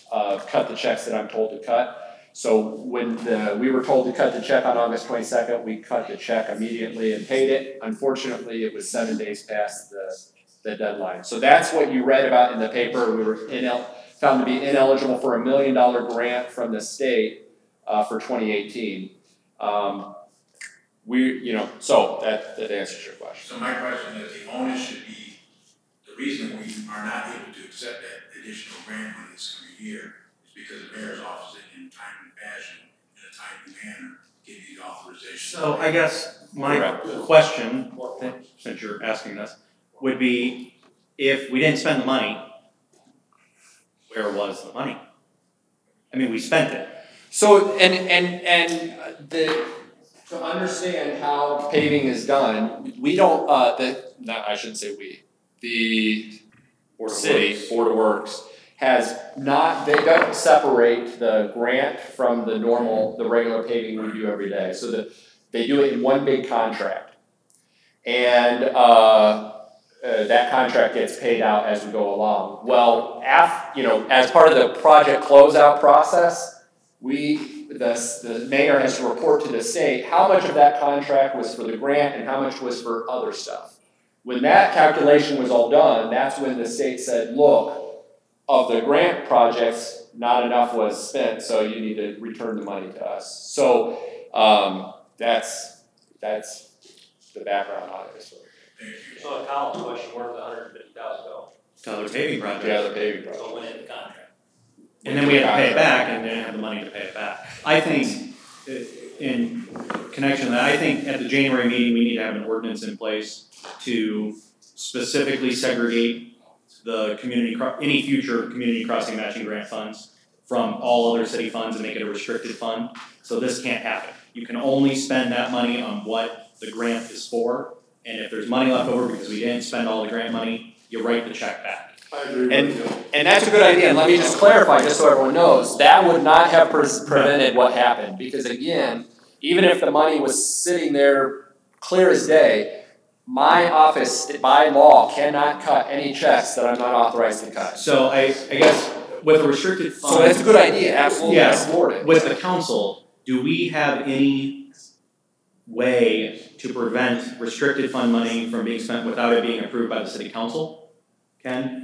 [SPEAKER 6] cut the checks that I'm told to cut. So when we were told to cut the check on August 22nd, we cut the check immediately and paid it. Unfortunately, it was 7 days past the deadline. So that's what you read about in the paper. We were found to be ineligible for $1 million grant from the state for 2018. So that answers your question.
[SPEAKER 20] So my question is, the onus should be, the reason we are not able to accept that additional grant money this coming year is because the mayor's office in timely fashion, in a timely manner, give you the authorization.
[SPEAKER 11] So I guess my question, since you're asking this, would be, if we didn't spend the money, where was the money? I mean, we spent it.
[SPEAKER 6] So, to understand how paving is done, we don't, I shouldn't say we, the Board of Works has not, they don't separate the grant from the regular paving we do every day. So they do it in one big contract. And that contract gets paid out as we go along. Well, as part of the project closeout process, the mayor has to report to the state how much of that contract was for the grant and how much was for other stuff. When that calculation was all done, that's when the state said, look, of the grant projects, not enough was spent, so you need to return the money to us. So that's the background on it.
[SPEAKER 10] So a Colin's question, where did the $150,000 go?
[SPEAKER 11] To the paving project.
[SPEAKER 6] Yeah, the paving project.
[SPEAKER 10] So it went in the contract.
[SPEAKER 11] And then we had to pay it back, and didn't have the money to pay it back. I think, in connection to that, I think at the January meeting, we need to have an ordinance in place to specifically segregate the any future community crossing matching grant funds from all other city funds and make it a restricted fund. So this can't happen. You can only spend that money on what the grant is for. And if there's money left over because we didn't spend all the grant money, you write the check back.
[SPEAKER 6] And that's a good idea. And let me just clarify, just so everyone knows, that would not have prevented what happened. Because again, even if the money was sitting there clear as day, my office, by law, cannot cut any checks that I'm not authorized to cut.
[SPEAKER 11] So I guess with a restricted fund.
[SPEAKER 6] So that's a good idea. Absolutely.
[SPEAKER 11] Yeah. With the council, do we have any way to prevent restricted fund money from being spent without it being approved by the city council? Ken?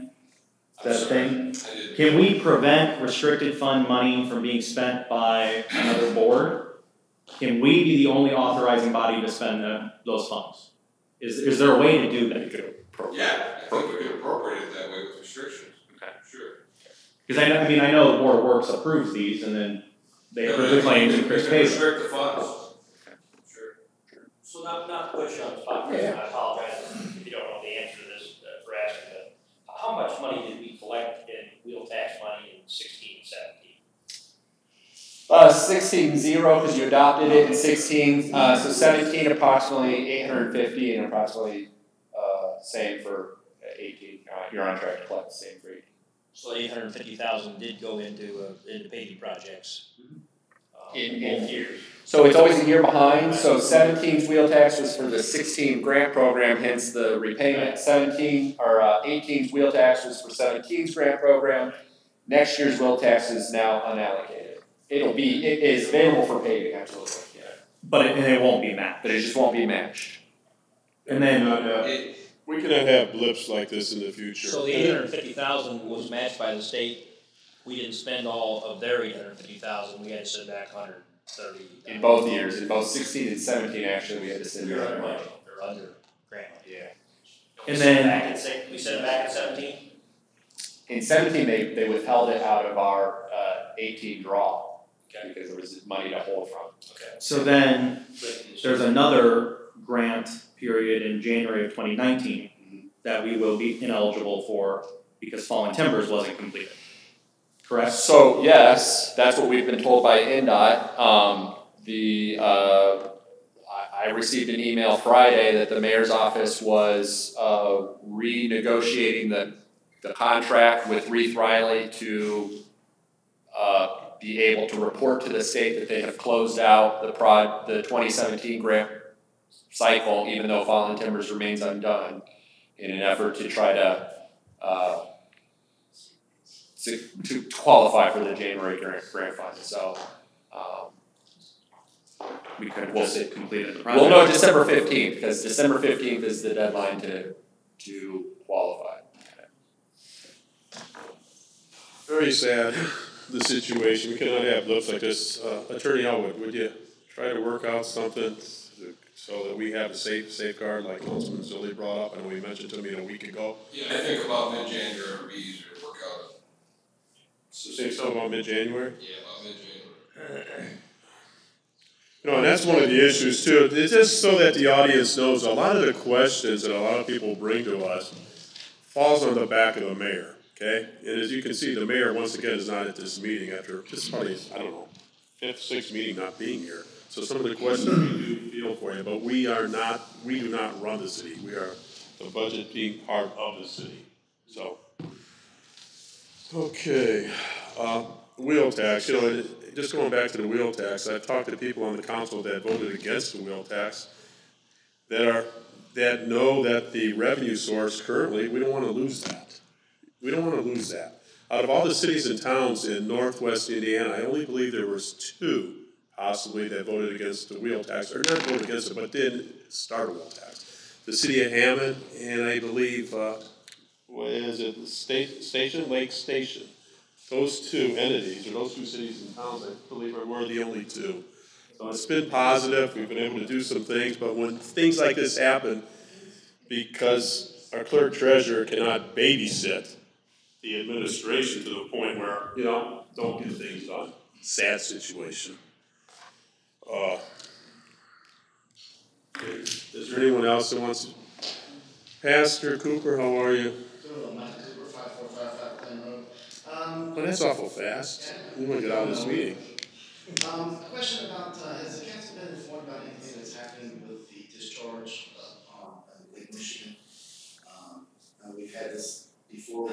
[SPEAKER 11] Is that a thing? Can we prevent restricted fund money from being spent by another board? Can we be the only authorizing body to spend those funds? Is there a way to do that?
[SPEAKER 15] Yeah, I think we could appropriate it that way with restrictions.
[SPEAKER 11] Okay.
[SPEAKER 15] Sure.
[SPEAKER 11] Because I know the Board of Works approves these, and then they approve the claims and Chris pays.
[SPEAKER 15] Restrict the funds.
[SPEAKER 10] So not to put you on the spot, Chris, and I apologize if you don't know the answer to this for asking, but how much money did we collect in wheel tax money in 16, 17?
[SPEAKER 6] 16-0 because you adopted it in 16. So 17 approximately 850 and approximately same for 18. You're on track to collect the same for 18.
[SPEAKER 10] So 850,000 did go into paving projects
[SPEAKER 6] In
[SPEAKER 10] years.
[SPEAKER 6] So it's always a year behind. So 17's wheel tax was for the 16 grant program, hence the repayment. 18's wheel tax was for 17's grant program. Next year's wheel tax is now unallocated. It is available for paving, absolutely. Yeah.
[SPEAKER 11] But it won't be matched.
[SPEAKER 6] But it just won't be matched.
[SPEAKER 11] And then
[SPEAKER 2] we cannot have blips like this in the future.
[SPEAKER 10] So the 850,000 was matched by the state. We didn't spend all of their 850,000. We had to send back 130.
[SPEAKER 6] In both years, in both 16 and 17, actually, we had to send back money.
[SPEAKER 10] Or under grant money.
[SPEAKER 6] Yeah.
[SPEAKER 11] And then
[SPEAKER 10] we sent it back in 17.
[SPEAKER 6] In 17, they withheld it out of our 18 draw. Okay. Because there was money to hold from.
[SPEAKER 10] Okay.
[SPEAKER 11] So then there's another grant period in January of 2019 that we will be ineligible for because Fallen Timbers wasn't completed. Correct?
[SPEAKER 6] So yes, that's what we've been told by NDOT. I received an email Friday that the mayor's office was renegotiating the contract with Reith Riley to be able to report to the state that they have closed out the 2017 grant cycle, even though Fallen Timbers remains undone, in an effort to try to qualify for the January grant fund. So we'll see.
[SPEAKER 11] Completed the
[SPEAKER 6] project. We'll know December 15th because December 15th is the deadline to qualify.
[SPEAKER 2] Very sad, the situation. We cannot have blips like this. Attorney Elwood, would you try to work out something so that we have a safeguard like Councilman Zilli brought up? I know he mentioned to me a week ago.
[SPEAKER 15] Yeah, I think about mid-January would be easier to work out.
[SPEAKER 2] Say something about mid-January?
[SPEAKER 15] Yeah, about mid-January.
[SPEAKER 2] You know, and that's one of the issues too. It's just so that the audience knows a lot of the questions that a lot of people bring to us falls on the back of the mayor, okay? And as you can see, the mayor, once again, is not at this meeting after this is probably, I don't know, 5th, 6th meeting not being here. So some of the questions we do feel for you, but we do not run the city. We are the budget being part of the city. So, okay, wheel tax, you know, just going back to the wheel tax, I've talked to people on the council that voted against the wheel tax that know that the revenue source currently, we don't want to lose that. We don't want to lose that. Out of all the cities and towns in northwest Indiana, I only believe there was 2 possibly that voted against the wheel tax, or not voted against it, but didn't start a wheel tax. The city of Hammond, and I believe, what is it, Lake Station. Those 2 entities, or those 2 cities and towns, I believe were the only 2. So it's been positive, we've been able to do some things, but when things like this happen, because our clerk treasurer cannot babysit the administration to the point where, you know, don't get things done. Sad situation. Is there anyone else that wants to? Pastor Cooper, how are you? Well, that's awful fast. We want to get out of this meeting.
[SPEAKER 21] A question about, has the council been informed about anything that's happening with the discharge on Lake Michigan? We've had this before.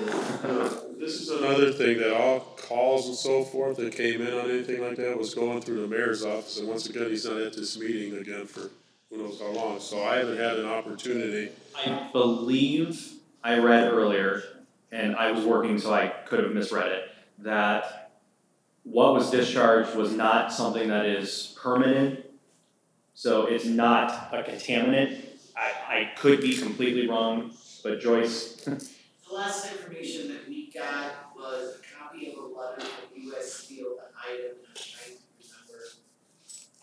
[SPEAKER 2] This is another thing that all calls and so forth that came in on anything like that was going through the mayor's office. And once again, he's not at this meeting again for who knows how long. So I haven't had an opportunity.
[SPEAKER 11] I believe I read earlier, and I was working so I could have misread it, that what was discharged was not something that is permanent, so it's not a contaminant. I could be completely wrong, but Joyce?
[SPEAKER 22] The last information that we got was a copy of a letter from U.S. Steel, an item, I'm trying to remember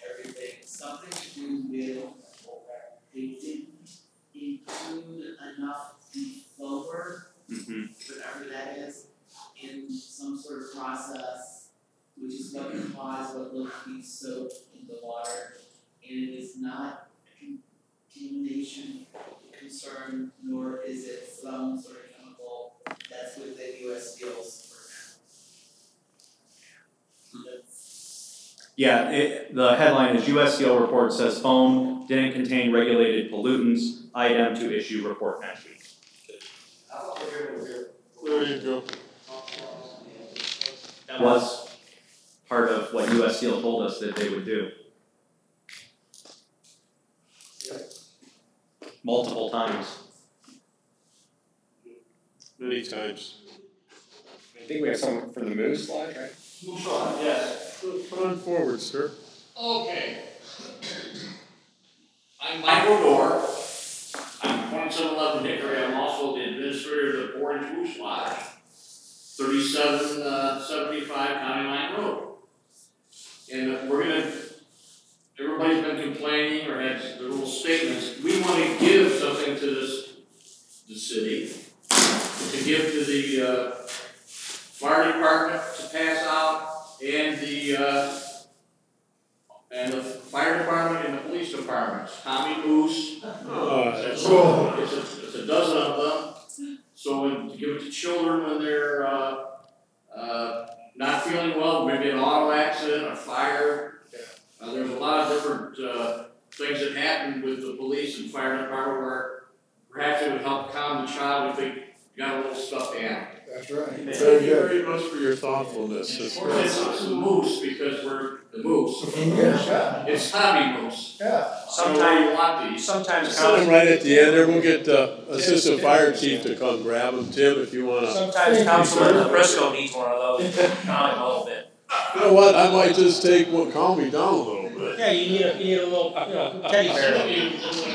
[SPEAKER 22] everything, something to do with, they didn't include enough deflower, whatever that is, in some sort which is what caused what looked to be soap in the water. And it is not a contamination concern, nor is it some sort of chemical that's within U.S. Steel's program.
[SPEAKER 11] Yeah, the headline is U.S. Steel report says foam didn't contain regulated pollutants. Item to issue report next week.
[SPEAKER 2] There you go.
[SPEAKER 11] That was part of what U.S. Steel told us that they would do. Multiple times.
[SPEAKER 2] Many times.
[SPEAKER 6] I think we have someone for the moose slide, right?
[SPEAKER 12] Move on, yes.
[SPEAKER 2] Put on forward, sir.
[SPEAKER 12] Okay. I'm Michael Dorr. I'm 2711 Hickory. I'm also the administrator of the Portage Moose Lodge, 3775 County Line Road. And everybody's been complaining or had their little statements. We want to give something to the city, to give to the fire department to pass out, and the fire department and the police departments. Tommy Moose. It's a dozen of them. So to give it to children when they're not feeling well, maybe an auto accident, a fire. There's a lot of different things that happen with the police and fire department where perhaps it would help calm the child if they got a little stuffed animal.
[SPEAKER 4] That's right.
[SPEAKER 2] Thank you very much for your thoughtfulness.
[SPEAKER 12] It's the moose because we're the moose.
[SPEAKER 4] Yeah.
[SPEAKER 12] It's Tommy Moose.
[SPEAKER 4] Yeah.
[SPEAKER 12] Sometimes you want these.
[SPEAKER 6] Sometimes
[SPEAKER 2] Set them right at the end there. We'll get Assistant Fire Chief to come grab them. Tim, if you want to.
[SPEAKER 10] Sometimes Councilman Briscoe needs one of those to calm him a little bit.
[SPEAKER 2] You know what? I might just take one, calm me down a little bit.
[SPEAKER 10] Yeah, you need a little, teddy bear, a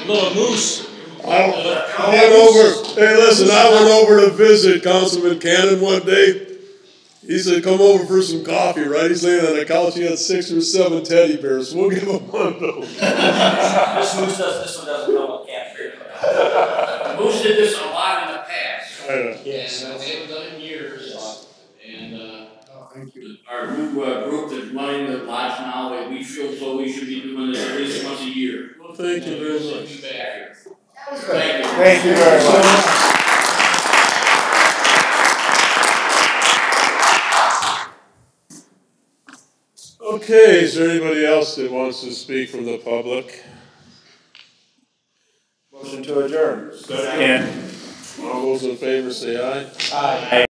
[SPEAKER 10] little moose.
[SPEAKER 2] I went over, hey listen, I went over to visit Councilman Cannon one day. He said, come over for some coffee, right? He's laying on the couch, he had 6 or 7 teddy bears. We'll give him one of those.
[SPEAKER 10] This one doesn't come with cat bear.
[SPEAKER 12] Moose did this a lot in the past.
[SPEAKER 2] I know.
[SPEAKER 12] Yes. And they haven't done it in years. And
[SPEAKER 4] Thank you.
[SPEAKER 12] our new group that's running the lodge now, we feel as though we should be doing this at least once a year.
[SPEAKER 2] Well, thank you very much.
[SPEAKER 12] Be back here.
[SPEAKER 3] Thank you. Thank you very much.
[SPEAKER 2] Okay, is there anybody else that wants to speak from the public?
[SPEAKER 3] Motion to adjourn.
[SPEAKER 2] Second. All those in favor say aye.
[SPEAKER 3] Aye.